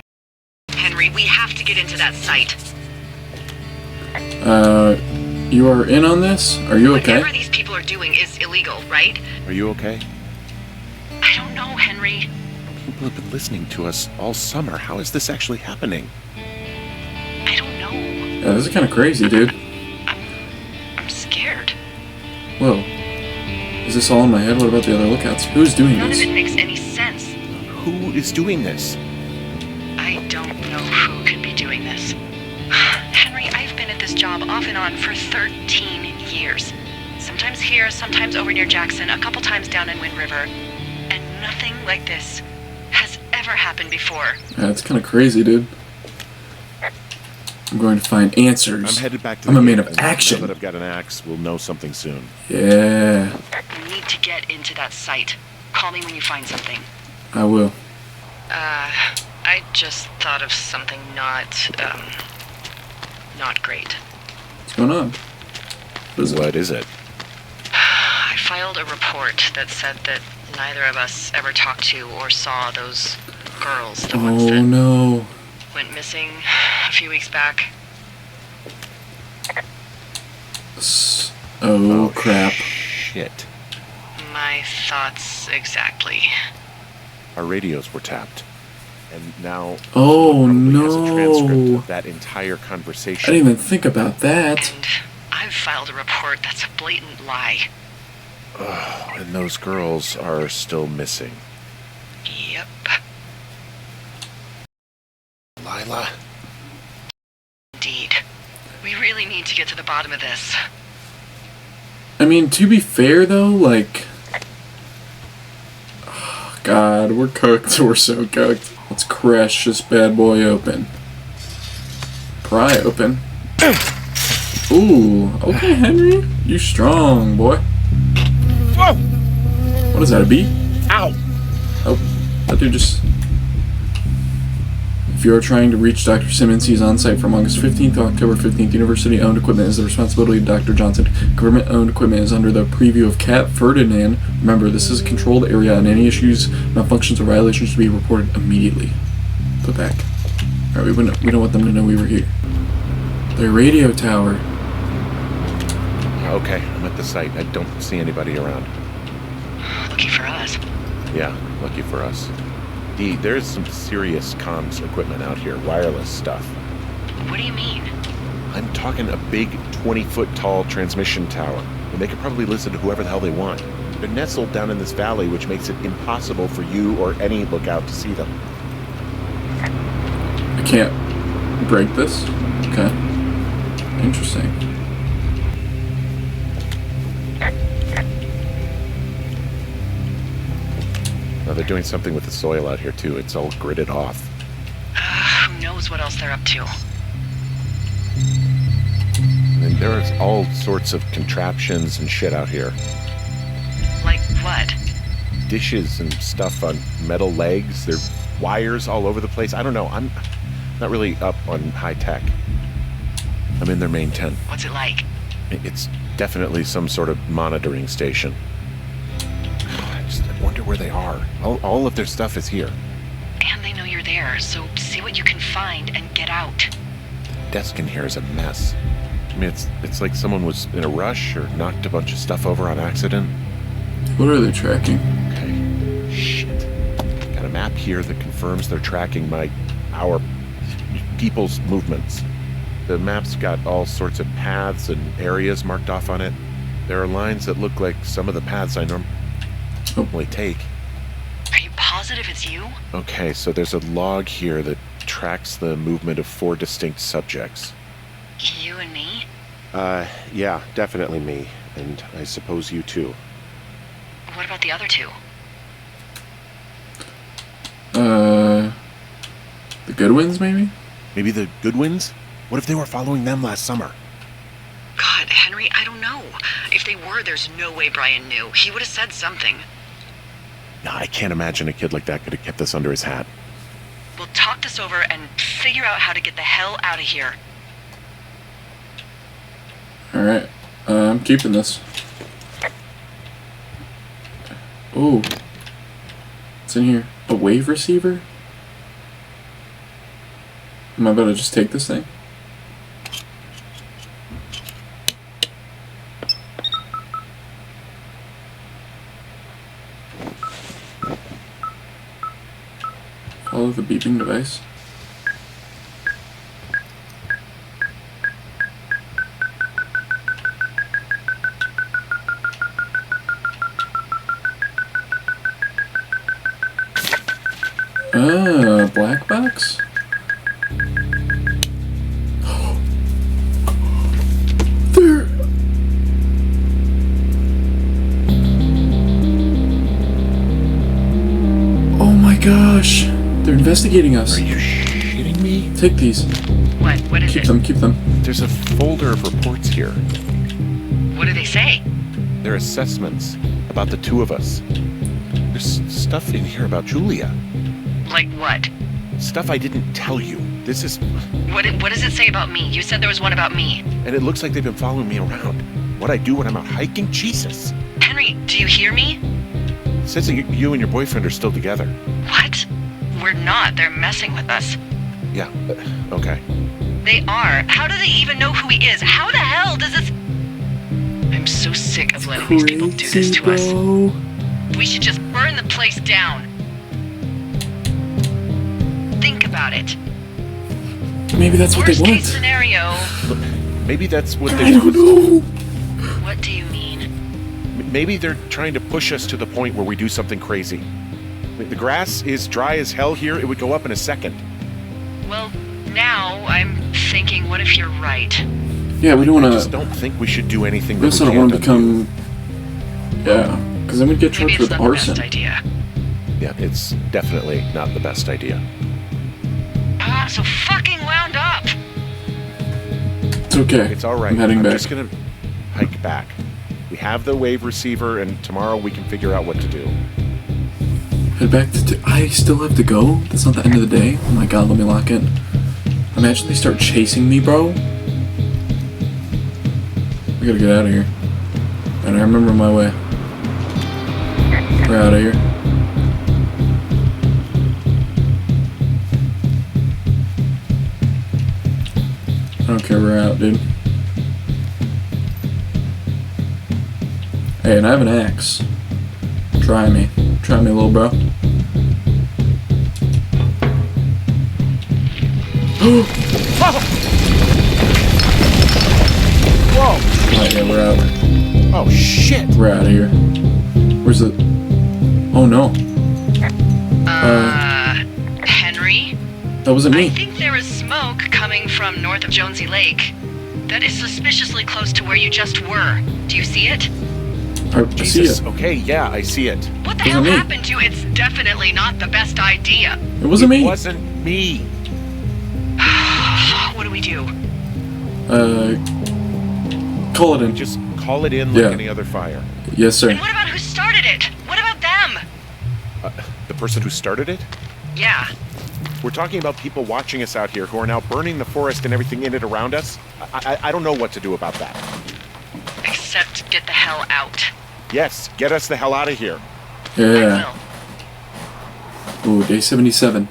Henry, we have to get into that site. You are in on this? Are you okay? Whatever these people are doing is illegal, right? Are you okay? I don't know, Henry. People have been listening to us all summer. How is this actually happening? I don't know. Yeah, this is kind of crazy, dude. I'm scared. Whoa. Is this all in my head? What about the other lookouts? Who's doing None of this? it makes any sense. Who is doing this? I don't know who could be doing this. Henry, I've been at this job off and on for 13 years. Sometimes here, sometimes over near Jackson, a couple times down in Wind River. And nothing like this has ever happened before. Yeah, it's kind of crazy, dude. I'm going to find answers. I'm headed back to I'm the a man camp, of and action. Now that I've got an axe, we'll know something soon. Yeah, We need to get into that site. Call me when you find something. I will. I just thought of something not great. What's going on? What is it? I filed a report that said that neither of us ever talked to or saw those girls, the ones Oh that no. went missing a few weeks back. Oh crap. Shit. My thoughts exactly. Our radios were tapped. And now Oh someone probably has a transcript no. of that entire I conversation. didn't even think about that. And I've filed a report that's a blatant lie. And those girls are still missing. Yep. Lila? Indeed. We really need to get to the bottom of this. I mean, to be fair though, like... Oh, God, we're cooked. We're so cooked. Let's crash this bad boy open. Pry open. Ooh, okay, Henry. You strong, boy. Whoa! What is that, a bee? Ow! Oh, that dude just... If you are trying to reach Dr. Simmons, he is on site from August 15th to October 15th. University-owned equipment is the responsibility of Dr. Johnson. Government-owned equipment is under the purview of Cat Ferdinand. Remember, this is a controlled area, and any issues, malfunctions, or violations to be reported immediately. Put back. Alright, we don't want them to know we were here. The radio tower. Okay, I'm at the site. I don't see anybody around. Lucky for us. Yeah, lucky for us. Dee, there's some serious comms equipment out here, wireless stuff. What do you mean? I'm talking a big 20-foot tall transmission tower, and they could probably listen to whoever the hell they want. They're nestled down in this valley, which makes it impossible for you or any lookout to see them. I can't break this? Okay. Interesting. Now they're doing something with the soil out here too. It's all gridded off. knows what else they're up to. And there's all sorts of contraptions and shit out here. Like what? Dishes and stuff on metal legs. There are wires all over the place. I don't know. I'm not really up on high tech. I'm in their main tent. What's it like? It's definitely some sort of monitoring station. I just wonder where they are. All of their stuff is here. And they know you're there, so see what you can find and get out. The desk in here is a mess. I mean, it's like someone was in a rush or knocked a bunch of stuff over on accident. What are they tracking? Okay. Shit. Got a map here that confirms they're tracking our people's movements. The map's got all sorts of paths and areas marked off on it. There are lines that look like some of the paths I normally take. Are you positive it's you? Okay, so there's a log here that tracks the movement of 4 distinct subjects. You and me? Yeah, definitely me. And I suppose you too. What about the other 2? The Goodwins, maybe? Maybe the Goodwins? What if they were following them last summer? God, Henry, I don't know. If they were, there's no way Brian knew. He would have said something. No, I can't imagine a kid like that could have kept this under his hat. We'll talk this over and figure out how to get the hell out of here. Alright. I'm keeping this. Oh. What's in here? A wave receiver? Am I about to just take this thing? Follow the beeping device. Black box? There. Oh my gosh. They're investigating us. Are you shitting me? Take these. What? What is it? Keep them. There's a folder of reports here. What do they say? They're assessments about the 2 of us. There's stuff in here about Julia. Like what? Stuff I didn't tell you. This is... What does it say about me? You said there was one about me. And it looks like they've been following me around. What I do when I'm out hiking? Jesus. Henry, do you hear me? It says that you and your boyfriend are still together. What? We're not. They're messing with us. Yeah, okay. They are. How do they even know who he is? How the hell does this... I'm so sick of letting these people do this to us. We should just burn the place down. Think about it. Maybe that's what they Worst want. case scenario. Look, maybe that's what I they... don't know. What do you mean? Maybe they're trying to push us to the point where we do something crazy. The grass is dry as hell here. It would go up in a second. Well, now I'm thinking, what if you're right? Yeah, we don't want I to... just don't think we should do anything I that also we don't want to can't become... Yeah, because then we'd get Maybe charged it's with not the arson. best idea. Yeah, it's definitely not the best idea. Ah, so fucking wound up! It's okay. It's all right. I'm heading I'm back. just gonna hike back. We have the wave receiver, and tomorrow we can figure out what to do. Head back to... I still have to go? That's not the end of the day? Oh my god, let me lock in. Imagine they start chasing me, bro. We gotta get out of here. And I remember my way. We're out of here. I don't care, we're out, dude. Hey, and I have an axe. Try me. Try me, little bro. Whoa! Alright, yeah, we're out. Oh shit! We're out of here. Where's it? Oh no. Henry? That wasn't I me. think there is smoke coming from north of Jonesy Lake. That is suspiciously close to where you just were. Do you see it? I see Jesus. it. Okay, yeah, I see it. What the Wasn't hell me. happened to you? It's definitely not the best idea. It wasn't me. It wasn't me. we do? Call it in. Just call it in like Yeah. any other fire. Yes, sir. And what about who started it? What about them? The person who started it? Yeah. We're talking about people watching us out here who are now burning the forest and everything in it around us. I don't know what to do about that. Except get the hell out. Yes, get us the hell out of here. Yeah. I will. Ooh, day 77.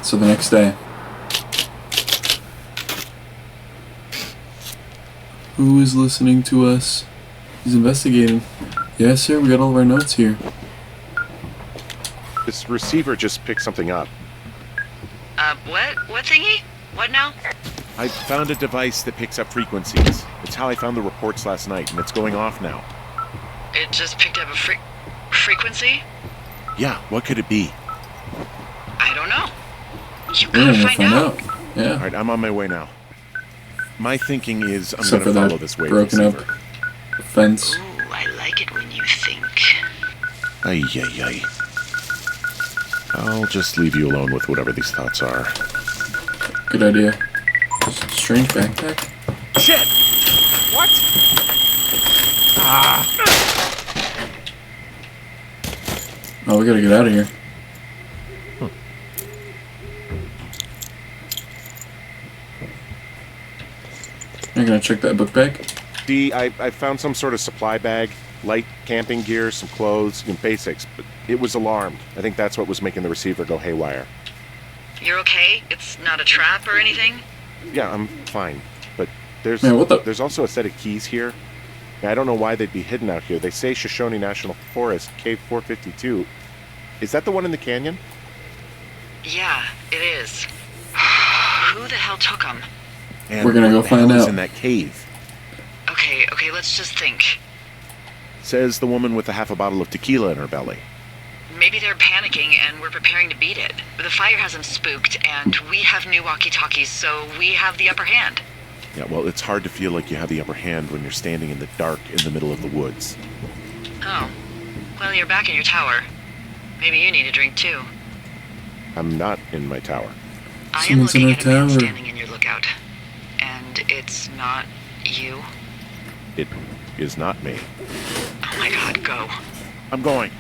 So the next day. Who is listening to us? He's investigating. Yes, sir, we got all of our notes here. This receiver just picked something up. What? What thingy? What now? I found a device that picks up frequencies. It's how I found the reports last night, and it's going off now. It just picked up a frequency? Yeah, what could it be? I don't know. You We're gotta gonna find out. Yeah. All right, I'm on my way now. My thinking is I'm Except going for to that follow this wave broken receiver. up fence. Ooh, I like it when you think. Ay, ay, ay. I'll just leave you alone with whatever these thoughts are. Good idea. Strange backpack. Shit! What? Oh, we gotta get out of here. You're gonna check that book bag? I found some sort of supply bag, light camping gear, some clothes, basics, but it was alarmed. I think that's what was making the receiver go haywire. You're okay? It's not a trap or anything? Yeah, I'm fine. But there's Man, what the- there's also a set of keys here. I don't know why they'd be hidden out here. They say Shoshone National Forest, Cave 452. Is that the one in the canyon? Yeah, it is. Who the hell took them? And We're gonna what go the hell find is out. in that cave? Okay, let's just think. Says the woman with a half a bottle of tequila in her belly. Maybe they're panicking and we're preparing to beat it. The fire has them spooked, and we have new walkie-talkies, so we have the upper hand. Yeah, well, it's hard to feel like you have the upper hand when you're standing in the dark in the middle of the woods. Oh. Well, you're back in your tower. Maybe you need a drink, too. I'm not in my tower. I am Someone's in looking our at a man tower. standing in your lookout. And it's not you. It is not me. Oh my god, go. I'm going.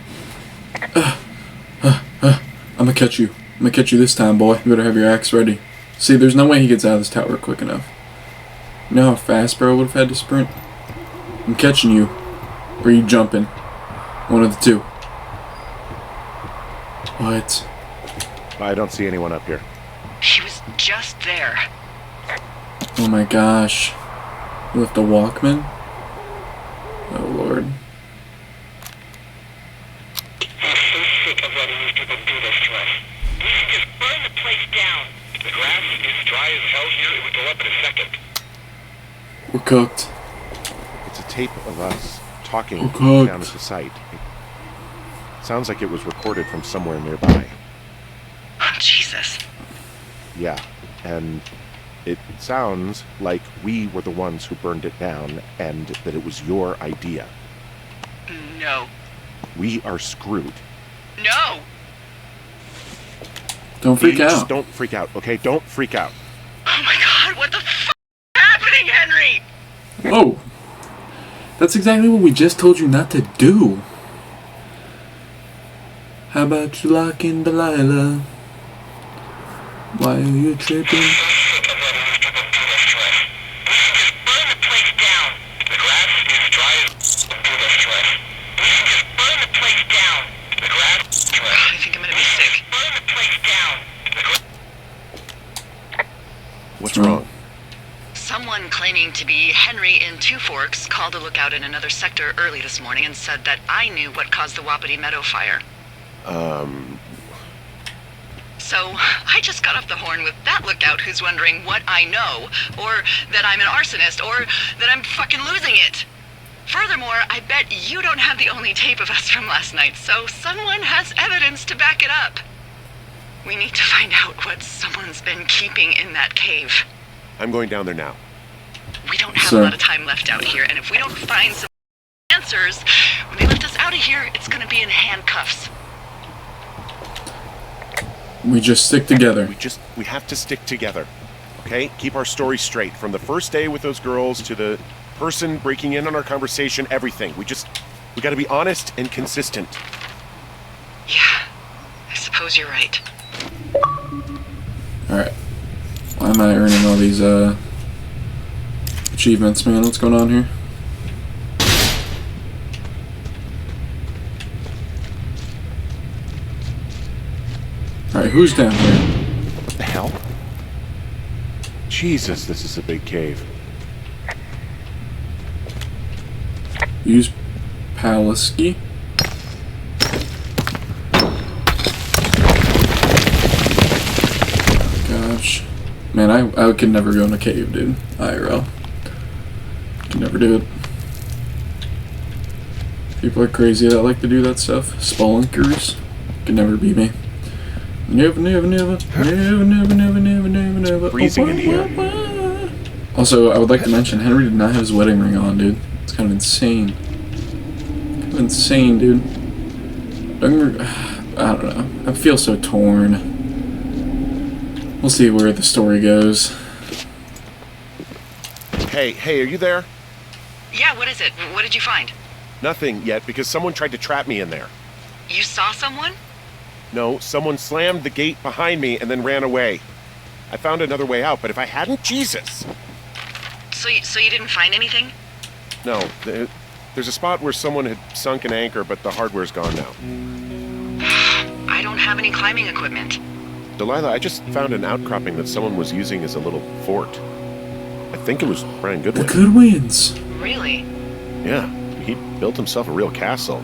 I'm gonna catch you. I'm gonna catch you this time, boy. You better have your axe ready. See, there's no way he gets out of this tower quick enough. You know how fast bro would have had to sprint? I'm catching you. Or are you jumping? One of the two. What? I don't see anyone up here. He was just there. Oh my gosh. You left a Walkman? Oh lord. I'm so sick of letting these people do this to us. We should just burn the place down. The grass is dry as hell here. It would go up in a second. We're cooked. It's a tape of us talking Oh, God. down at the site. It sounds like it was recorded from somewhere nearby. Oh, Jesus. Yeah, and it sounds like we were the ones who burned it down and that it was your idea. No. We are screwed. No! Don't freak Just out. don't freak out, okay? Don't freak out. Oh my god, what the f*** is happening, Henry? Whoa. That's exactly what we just told you not to do. How about you lock in Delilah? Why are you tripping? I'm so sick of letting these people do this to us. We should just burn the place down. The grass is dry as do this to us. We should just burn the place down. The grass is dry. I think I'm gonna be sick. Burn the place down. What's wrong? Someone claiming to be Henry in Two Forks called a lookout in another sector early this morning and said that I knew what caused the Wapiti Meadow fire. So I just got off the horn with that lookout who's wondering what I know, or that I'm an arsonist, or that I'm fucking losing it. Furthermore, I bet you don't have the only tape of us from last night, so someone has evidence to back it up. We need to find out what someone's been keeping in that cave. I'm going down there now. We don't have Sir. a lot of time left out here, and if we don't find some answers, when they lift us out of here, it's gonna be in handcuffs. We just stick together. We have to stick together. okay? Keep our story straight. From the first day with those girls to the person breaking in on our conversation, everything. We gotta be honest and consistent. Yeah, I suppose you're right. Alright. Why am I earning all these, achievements, man? What's going on here? Alright, who's down here? What the hell? Jesus, this is a big cave. Use Palisky. Gosh. Man, I could never go in a cave, dude. IRL. Could never do it. People are crazy that like to do that stuff. Spelunkers. Could never be me. Never. Freezing in here. Also, I would like to mention, Henry did not have his wedding ring on, dude. It's kind of insane. Kind of insane, dude. I don't know. I feel so torn. We'll see where the story goes. Hey, are you there? Yeah, what is it? What did you find? Nothing yet, because someone tried to trap me in there. You saw someone? No, someone slammed the gate behind me and then ran away. I found another way out, but if I hadn't, Jesus! So you didn't find anything? No, there's a spot where someone had sunk an anchor, but the hardware's gone now. I don't have any climbing equipment. Delilah, I just found an outcropping that someone was using as a little fort. I think it was Brian The Goodwin. Goodwins. Really? Yeah, he built himself a real castle.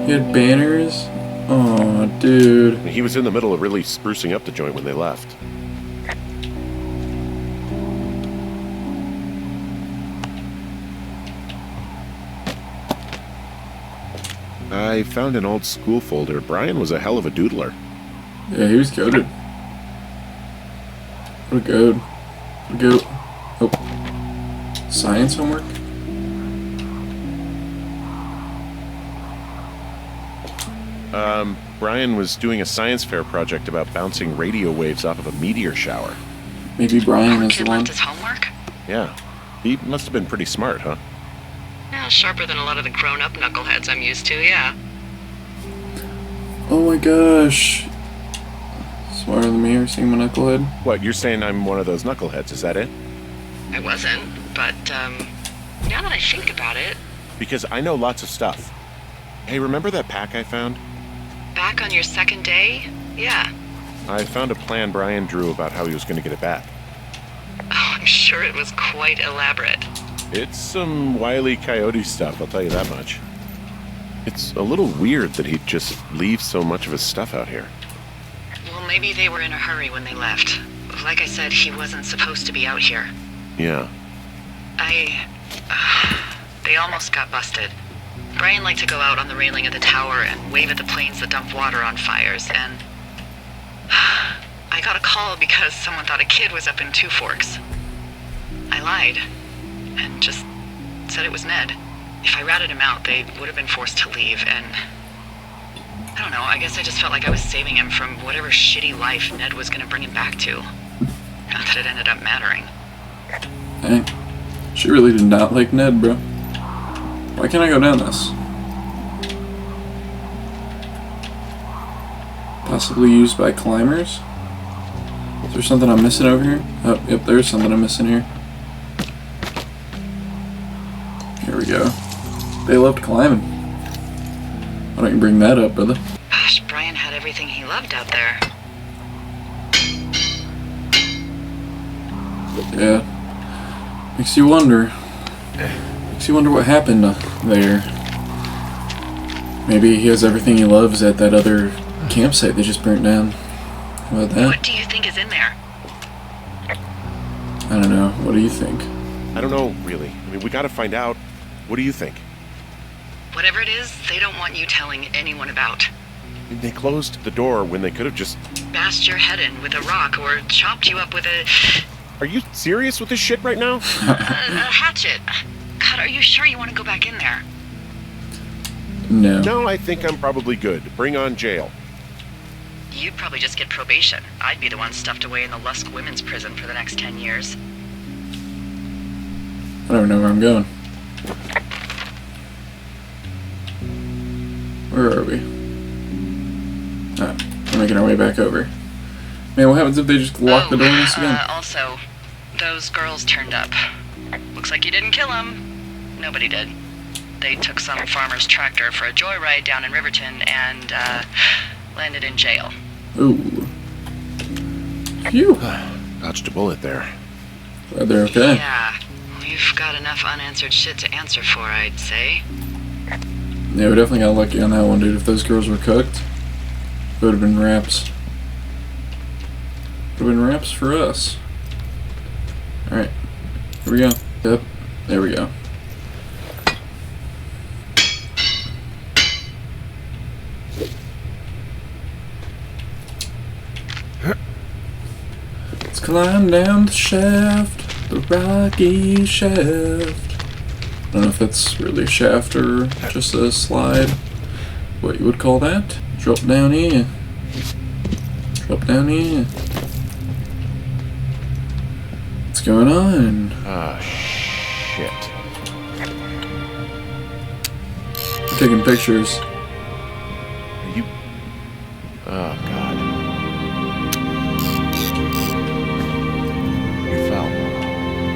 He had banners. Oh, dude. He was in the middle of really sprucing up the joint when they left. I found an old school folder. Brian was a hell of a doodler. Yeah, he was goated. What a goat. What a goat. Oh. Science homework? Brian was doing a science fair project about bouncing radio waves off of a meteor shower. Maybe Brian Poor is the kid one. left his homework? Yeah, he must have been pretty smart, huh? Yeah, sharper than a lot of the grown-up knuckleheads I'm used to, yeah. Oh my gosh. Smarter than me, or seeing my knucklehead? What, you're saying I'm one of those knuckleheads, is that it? I wasn't, but, now that I think about it, Because I know lots of stuff. Hey, remember that pack I found? back on your second day, yeah. I found a plan Brian drew about how he was going to get it back. Oh, I'm sure it was quite elaborate. It's some Wile E. Coyote stuff, I'll tell you that much. It's a little weird that he'd just leave so much of his stuff out here. Well, maybe they were in a hurry when they left. Like I said, he wasn't supposed to be out here. Yeah. They almost got busted. Brian liked to go out on the railing of the tower and wave at the planes that dumped water on fires, and I got a call because someone thought a kid was up in Two Forks. I lied and just said it was Ned. If I ratted him out, they would have been forced to leave, and I don't know, I guess I just felt like I was saving him from whatever shitty life Ned was going to bring him back to. Not that it ended up mattering. Hey, she really did not like Ned, bro. Why can't I go down this? Possibly used by climbers? Is there something I'm missing over here? Oh, yep, there's something I'm missing here. Here we go. They loved climbing. Why don't you bring that up, brother? Gosh, Brian had everything he loved out there. Yeah. Makes you wonder. Makes you wonder what happened there. Maybe he has everything he loves at that other campsite they just burnt down. How about that? What do you think is in there? I don't know. What do you think? I don't know, really. I mean, we gotta find out. What do you think? Whatever it is, they don't want you telling anyone about. I mean, they closed the door when they could have just... Bashed your head in with a rock or chopped you up with a Are you serious with this shit right now? hatchet. God, are you sure you want to go back in there? No. No, I think I'm probably good. Bring on jail. You'd probably just get probation. I'd be the one stuffed away in the Lusk Women's Prison for the next 10 years. I don't know where I'm going. Where are we? Ah, we're making our way back over. Man, what happens if they just lock the door on us again? Also, those girls turned up. Looks like you didn't kill them. Nobody did. They took some farmer's tractor for a joyride down in Riverton and, landed in jail. Ooh. Phew. Dodged a bullet there. Glad they're okay. Yeah, we've got enough unanswered shit to answer for, I'd say. Yeah, we definitely got lucky on that one, dude. If those girls were cooked, it would have been wraps. Would have been wraps for us. Alright. Here we go. Yep. There we go. Let's climb down the shaft. The rocky shaft. I don't know if that's really a shaft or just a slide. What you would call that? Drop down here. Drop down here. What's going on? Ah, shit. We're taking pictures. Are you... Oh, God. You fell.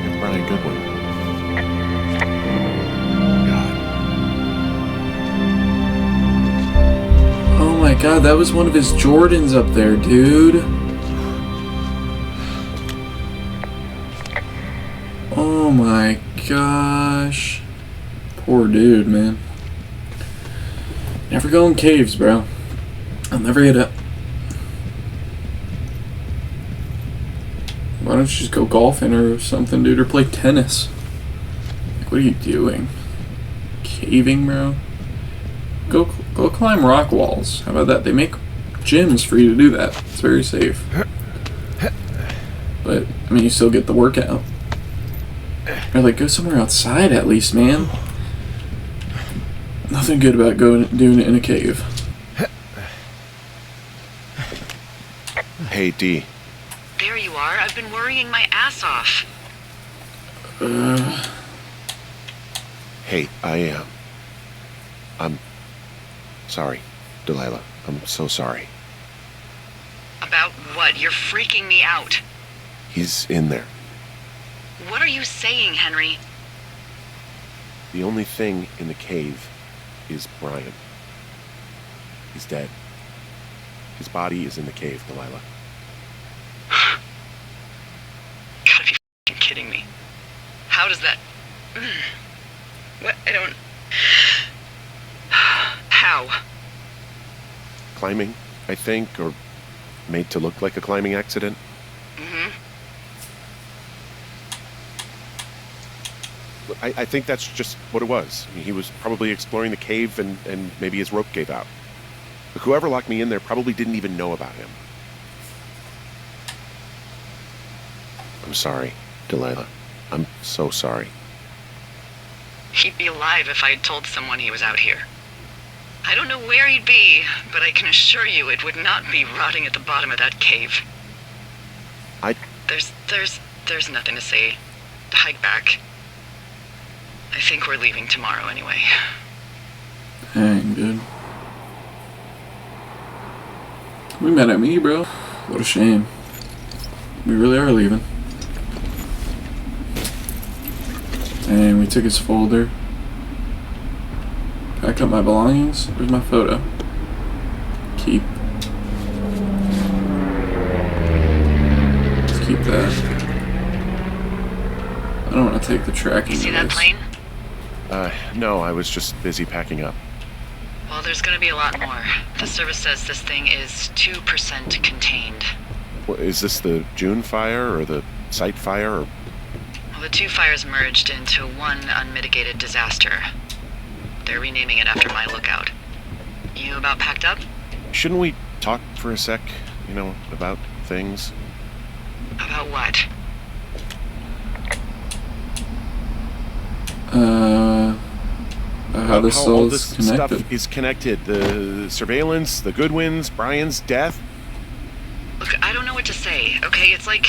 You're Brian Goodwin. Oh my god, that was one of his Jordans up there, dude. Oh my gosh. Poor dude, man. Never go in caves, bro. I'll never get up. Why don't you just go golfing or something, dude, or play tennis? Like, what are you doing? Caving, bro? Go climb rock walls. How about that? They make gyms for you to do that. It's very safe. But, I mean, you still get the workout. Or, like, go somewhere outside at least, man. Nothing good about doing it in a cave. Hey, D. There you are. I've been worrying my ass off. Hey, I'm sorry, Delilah. I'm so sorry. About what? You're freaking me out. He's in there. What are you saying, Henry? The only thing in the cave is Brian. He's dead. His body is in the cave, Delilah. Gotta be f***ing kidding me. How does that... What? I don't... How? Climbing, I think, or made to look like a climbing accident. Mm-hmm. I think that's just what it was. I mean, he was probably exploring the cave and maybe his rope gave out. But whoever locked me in there probably didn't even know about him. I'm sorry, Delilah. I'm so sorry. He'd be alive if I had told someone he was out here. I don't know where he'd be, but I can assure you it would not be rotting at the bottom of that cave. There's nothing to say. Hike back. I think we're leaving tomorrow anyway. Dang, dude. We met at me, bro. What a shame. We really are leaving. And we took his folder. Pack up my belongings. Where's my photo? Keep. Let's keep that. I don't want to take the tracking You see that device. plane? No, I was just busy packing up. Well, there's gonna be a lot more. The service says this thing is 2% contained. Is this the June fire or the site fire? Or... Well, the two fires merged into one unmitigated disaster. They're renaming it after my lookout. You about packed up? Shouldn't we talk for a sec, about things? About what? How this all all is this connected. stuff is connected. The surveillance, the Goodwins, Brian's death. what to say, okay? It's like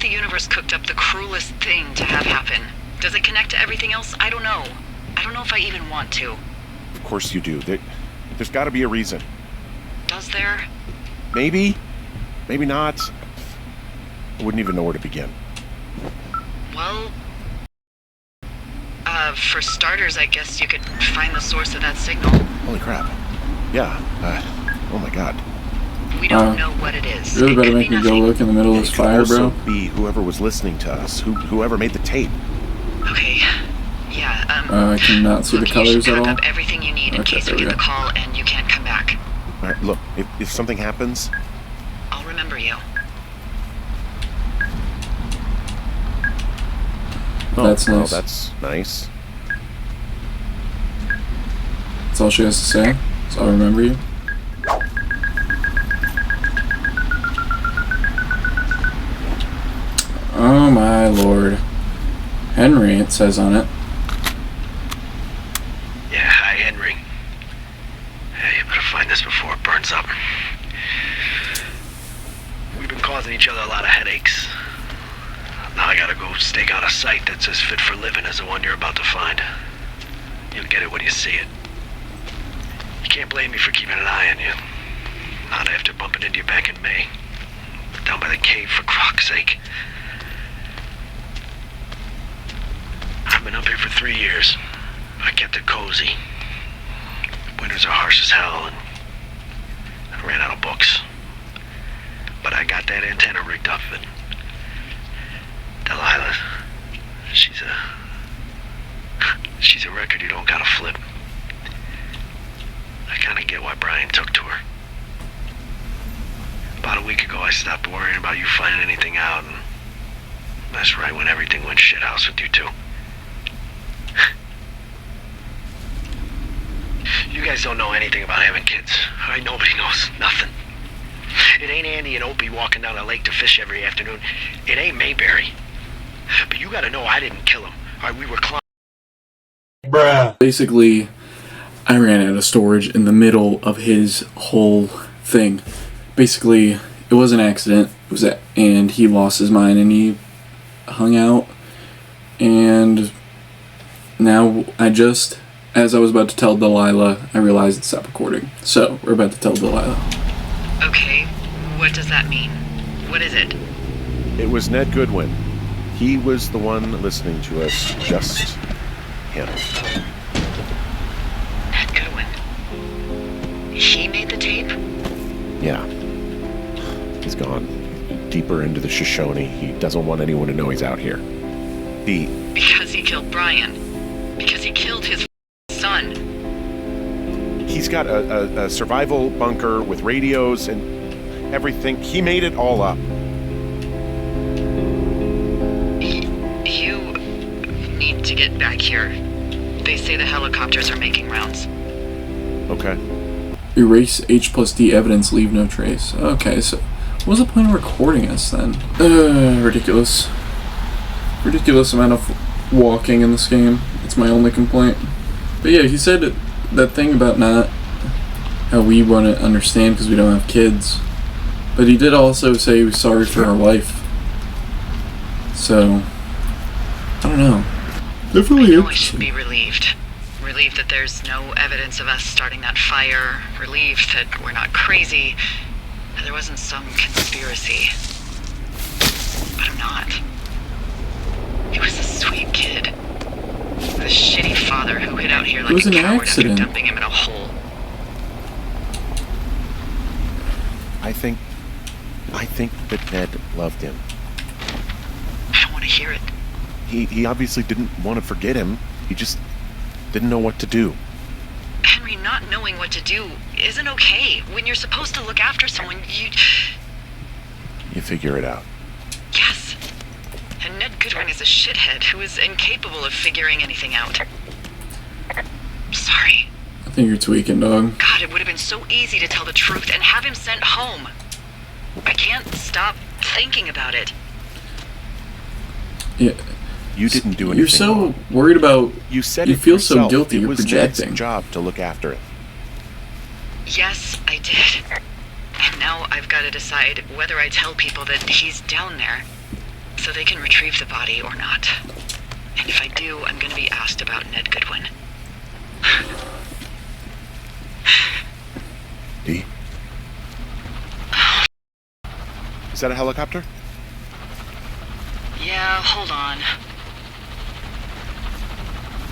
the universe cooked up the cruelest thing to have happen. Does it connect to everything else? I don't know. I don't know if I even want to. Of course you do. There's got to be a reason. Does there? Maybe. Maybe not. I wouldn't even know where to begin. Well, for starters, I guess you could find the source of that signal. Holy crap. Yeah. Oh my god. We don't know what it is. Really It better could make be me go nothing. look in the middle of It this could fire, also bro. be whoever was listening to us, whoever made the tape. Okay. Yeah, I cannot see the look, you colors should at pack all. up everything you need in Okay, case we there we get the go. call and you can't come back. All right, look, if something happens, I'll remember you. That's well, nice. that's nice. That's all she has to say. So I'll remember you. Oh my lord. Henry, it says on it. Yeah, hi, Henry. Hey, you better find this before it burns up. We've been causing each other a lot of headaches. Now I gotta go stake out a site that's as fit for living as the one you're about to find. You'll get it when you see it. You can't blame me for keeping an eye on you. Not after bumping into you back in May. Down by the cave, for croc's sake. I've been up here for 3 years. I kept it cozy. Winters are harsh as hell, and I ran out of books. But I got that antenna rigged up, and Delilah, she's a record you don't gotta flip. I kinda get why Brian took to her. About a week ago, I stopped worrying about you finding anything out, and that's right when everything went shithouse with you two. You guys don't know anything about having kids. All right, nobody knows nothing. It ain't Andy and Opie walking down the lake to fish every afternoon. It ain't Mayberry. But you gotta know I didn't kill him. All right, we were Basically, I ran out of storage in the middle of his whole thing. Basically, it was an accident. And he lost his mind and he hung out. And now as I was about to tell Delilah, I realized it stopped recording. So, we're about to tell Delilah. Okay, what does that mean? What is it? It was Ned Goodwin. He was the one listening to us, just him. Ned Goodwin. He made the tape? Yeah. He's gone deeper into the Shoshone. He doesn't want anyone to know he's out here. Because he killed Brian. Because he killed his son. He's got a survival bunker with radios and everything. He made it all up. You need to get back here. They say the helicopters are making rounds. Okay. Erase H+D evidence, leave no trace. Okay, so what was the point of recording us then? Ridiculous. Ridiculous amount of walking in this game. It's my only complaint. But yeah, he said that thing about not how we want to understand because we don't have kids. But he did also say he was sorry for our wife. So, I don't know. Definitely I know I should be relieved. Relieved that there's no evidence of us starting that fire. Relieved that we're not crazy. That there wasn't some conspiracy. But I'm not. He was a sweet kid. The shitty father who hid out here like It was a an coward accident. after dumping him in a hole. I think that Ned loved him. I don't want to hear it. He obviously didn't want to forget him. He just didn't know what to do. Henry, not knowing what to do isn't okay. When you're supposed to look after someone, You figure it out. Yes. And Ned Goodwin is a shithead who is incapable of figuring anything out. Sorry. I think you're tweaking, dog. God, it would have been so easy to tell the truth and have him sent home. I can't stop thinking about it. Yeah. You didn't do anything You're so wrong. worried about. You said You it feel so yourself. guilty, It you're was projecting. Ned's job to look after it. Yes, I did. And now I've got to decide whether I tell people that he's down there so they can retrieve the body or not. And if I do, I'm going to be asked about Ned Goodwin. D? Is that a helicopter? Yeah, hold on.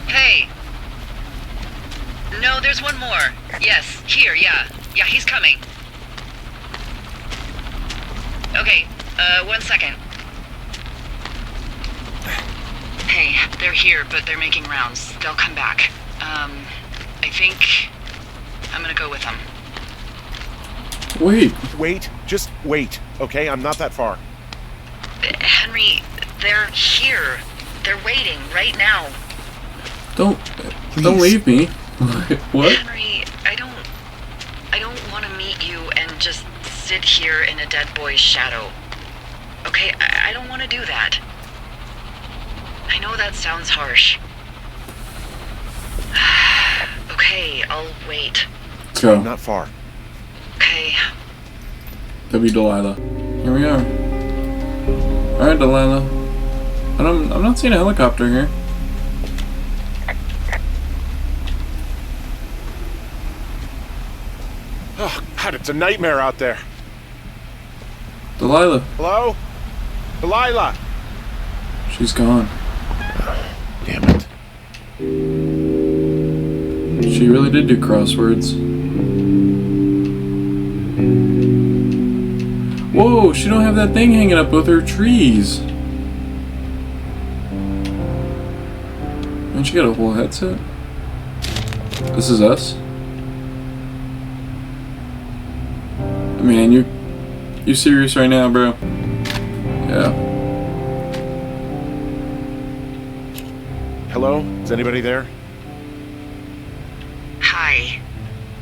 Hey! No, there's one more. Yes, here, yeah. Yeah, he's coming. Okay, 1 second. Hey, they're here, but they're making rounds. They'll come back. I think I'm gonna go with them. Wait. Wait, just wait, okay? I'm not that far. Henry, they're here. They're waiting right now. Don't Please. leave me. What? Henry, I don't want to meet you and just sit here in a dead boy's shadow. Okay, I don't want to do that. I know that sounds harsh. Okay, I'll wait. Let's go. Not far. Okay. W. Delilah. Here we are. Alright, Delilah. I'm not seeing a helicopter here. Oh, God, it's a nightmare out there. Delilah. Hello? Delilah! She's gone. Damn it. She really did do crosswords. Whoa, she don't have that thing hanging up with her trees. And she got a whole headset. This is us. I mean, you serious right now, bro? Yeah. Hello? Is anybody there? Hi.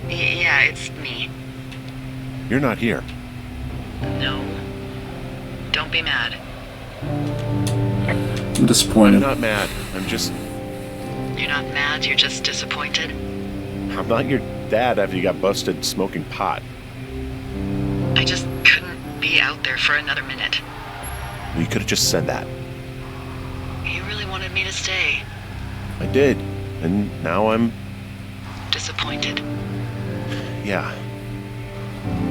Yeah, it's me. You're not here. No. Don't be mad. I'm I'm disappointed. not mad. I'm just... You're not mad, you're just disappointed? I'm not your dad after you got busted smoking pot. I just couldn't be out there for another minute. You could have just said that. You really wanted me to stay. I did. And now I'm... Disappointed. Yeah.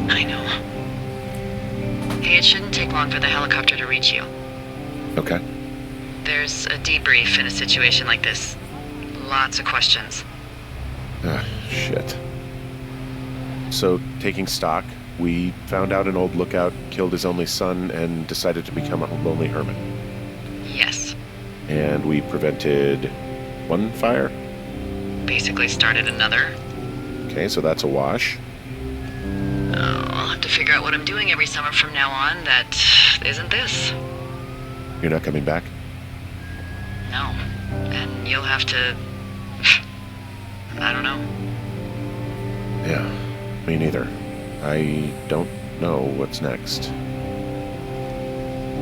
I know. Hey, it shouldn't take long for the helicopter to reach you. Okay. There's a debrief in a situation like this. Lots of questions. Shit. So, taking stock, we found out an old lookout killed his only son and decided to become a lonely hermit. Yes. And we prevented one fire? Basically started another. Okay, so that's a wash. Oh, I'll have to figure out what I'm doing every summer from now on that isn't this. You're not coming back? No. And you'll have to... I don't know. Yeah, me neither. I don't know what's next.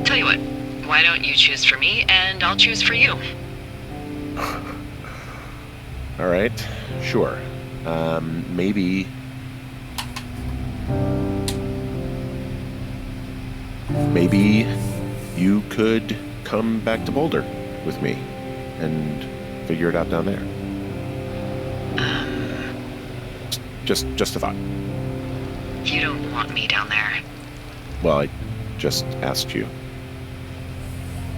Tell you what, why don't you choose for me and I'll choose for you? All right, sure. Maybe... Maybe you could come back to Boulder with me and figure it out down there. Just a thought. You don't want me down there. Well, I just asked you.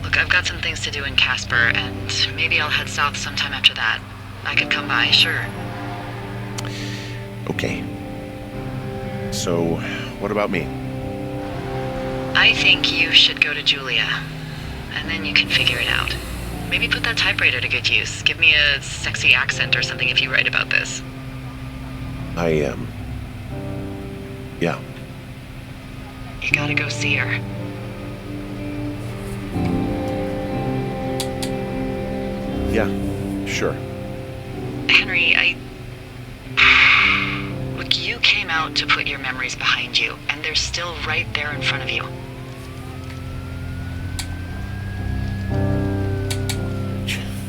Look, I've got some things to do in Casper, and maybe I'll head south sometime after that. I could come by, sure. Okay. So, what about me? I think you should go to Julia, and then you can figure it out. Maybe put that typewriter to good use. Give me a sexy accent or something if you write about this. Yeah. You gotta go see her. Yeah, sure. Henry, Look, you came out to put your memories behind you, and they're still right there in front of you.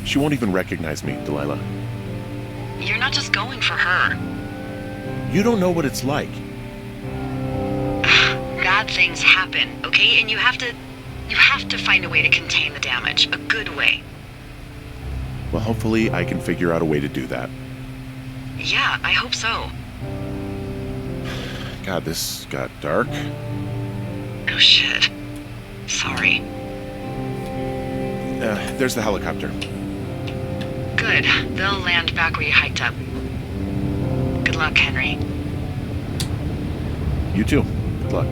She won't even recognize me, Delilah. You're not just going for her. You don't know what it's like. bad things happen, okay? And you have to find a way to contain the damage, a good way. Well, hopefully I can figure out a way to do that. Yeah, I hope so. God, this got dark. Oh shit. Sorry. There's the helicopter. Good. They'll land back where you hiked up. Good luck, Henry. You too. Good luck.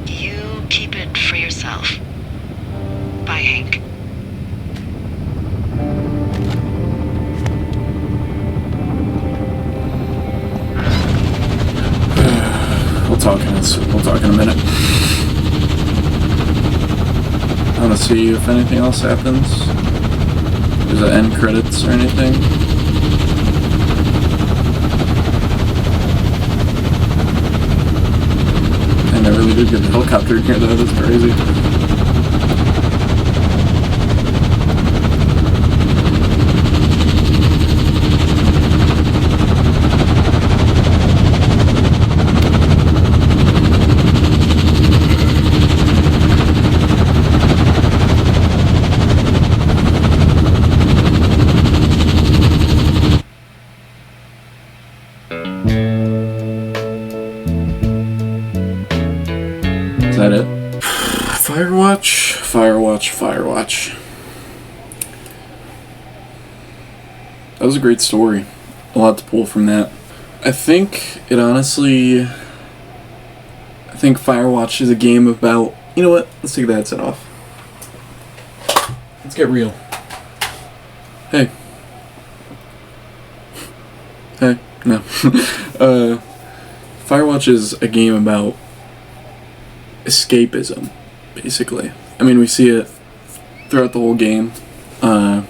You keep it for yourself. Bye, Hank. We'll talk in a minute. I want to see if anything else happens. There's an end credits or anything. And I really did get the helicopter in here though, that's crazy. Is that it? Firewatch. That was a great story. A lot to pull from that. I think Firewatch is a game about... You know what? Let's take the headset off. Let's get real. Hey. Hey. No. Firewatch is a game about escapism, basically. I mean, we see it throughout the whole game. At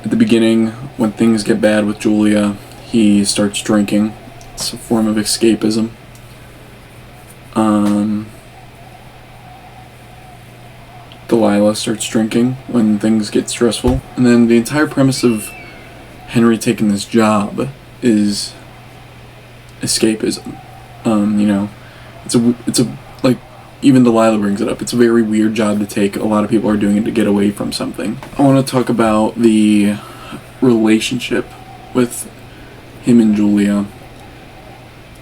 the beginning, when things get bad with Julia, he starts drinking. It's a form of escapism. Delilah starts drinking when things get stressful. And then the entire premise of Henry taking this job is escapism. It's a like, even Delilah brings it up. It's a very weird job to take. A lot of people are doing it to get away from something. I want to talk about the relationship with him and Julia.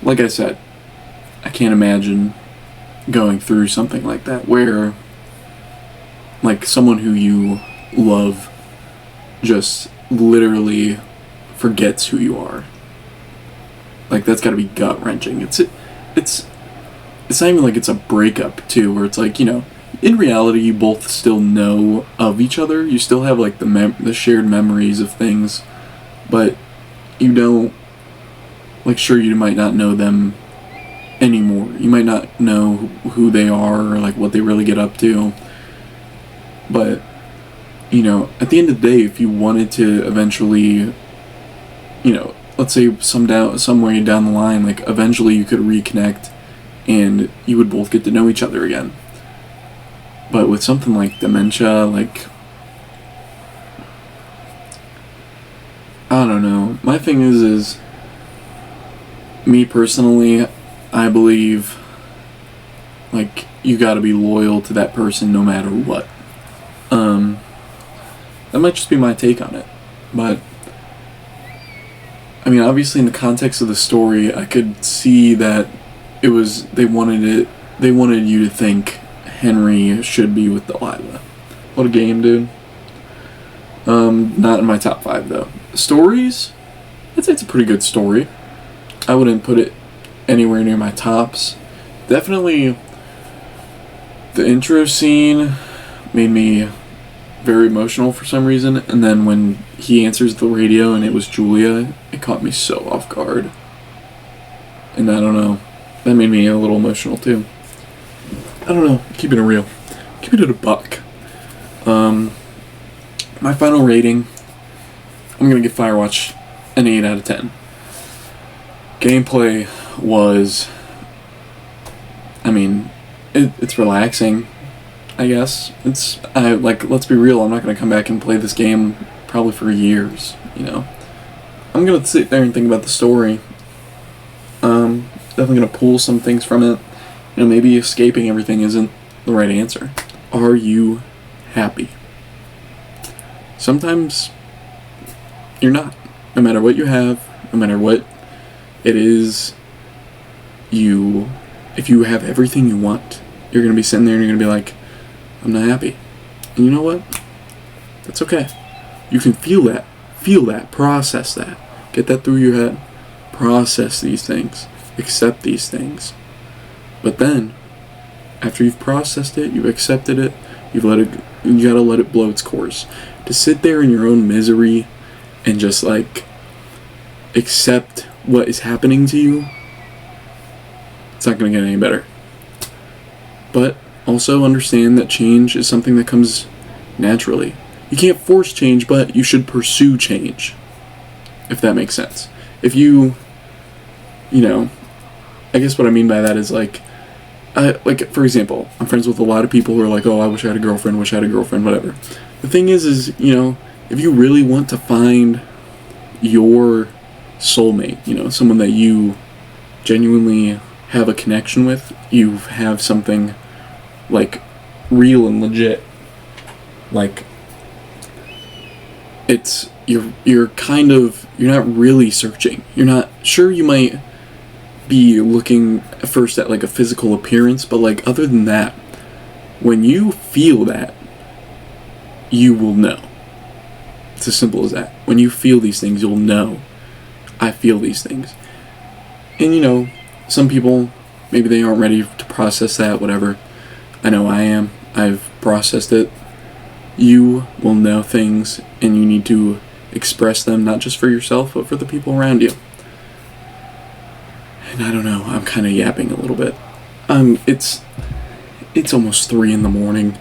Like I said, I can't imagine going through something like that where, like, someone who you love just literally forgets who you are. Like, that's gotta be gut-wrenching. It's not even like it's a breakup, too, where it's like, in reality, you both still know of each other. You still have, like, the shared memories of things, but you don't, like, sure, you might not know them anymore. You might not know who they are or, like, what they really get up to. But, at the end of the day, if you wanted to eventually, let's say somewhere down the line, like, eventually you could reconnect and you would both get to know each other again. But with something like dementia, like, I don't know. My thing is me personally, I believe, like, you gotta be loyal to that person no matter what. That might just be my take on it. But, I mean, obviously in the context of the story, I could see that they wanted you to think Henry should be with Delilah. What a game, dude. Not in my top 5, though. Stories? I'd say it's a pretty good story. I wouldn't put it anywhere near my tops. Definitely, the intro scene made me very emotional for some reason, and then when he answers the radio and it was Julia, it caught me so off guard. And I don't know, that made me a little emotional too. I don't know, keeping it real. Keeping it a buck. My final rating, I'm gonna give Firewatch an 8 out of 10. Gameplay was, I mean, it's relaxing, I guess. Let's be real, I'm not gonna come back and play this game probably for years, I'm gonna sit there and think about the story. Definitely gonna pull some things from it, maybe escaping everything isn't the right answer. Are you happy? Sometimes you're not. No matter what you have, no matter what it is, if you have everything you want, you're going to be sitting there and you're going to be like, I'm not happy. And you know what? That's okay. You can feel that, process that, get that through your head, process these things, accept these things. But then, after you've processed it, you've accepted it, you gotta let it blow its course. To sit there in your own misery and just like accept what is happening to you, it's not gonna get any better. But also understand that change is something that comes naturally. You can't force change, but you should pursue change, if that makes sense. If you know, I guess what I mean by that is like for example, I'm friends with a lot of people who are like, oh, I wish I had a girlfriend, whatever. The thing is, you know, if you really want to find your soulmate, you know, someone that you genuinely have a connection with, you have something like real and legit, like it's you're not really searching. You're not sure. You might be looking first at like a physical appearance, but like other than that, when you feel that, you will know. It's as simple as that. When you feel these things, you'll know, I feel these things. And you know, some people, maybe they aren't ready to process that, whatever. I know I am. I've processed it. You will know things, and you need to express them, not just for yourself, but for the people around you. And I don't know, I'm kind of yapping a little bit. It's almost 3 a.m.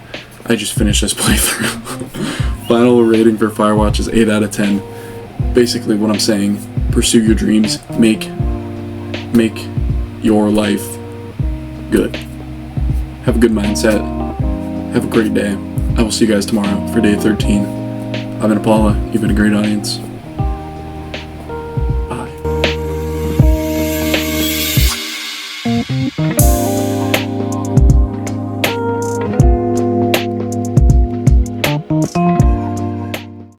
I just finished this playthrough. Final rating for Firewatch is 8 out of 10. Basically what I'm saying, pursue your dreams, make your life good. Have a good mindset. Have a great day. I will see you guys tomorrow for day 13. I've been Paula. You've been a great audience.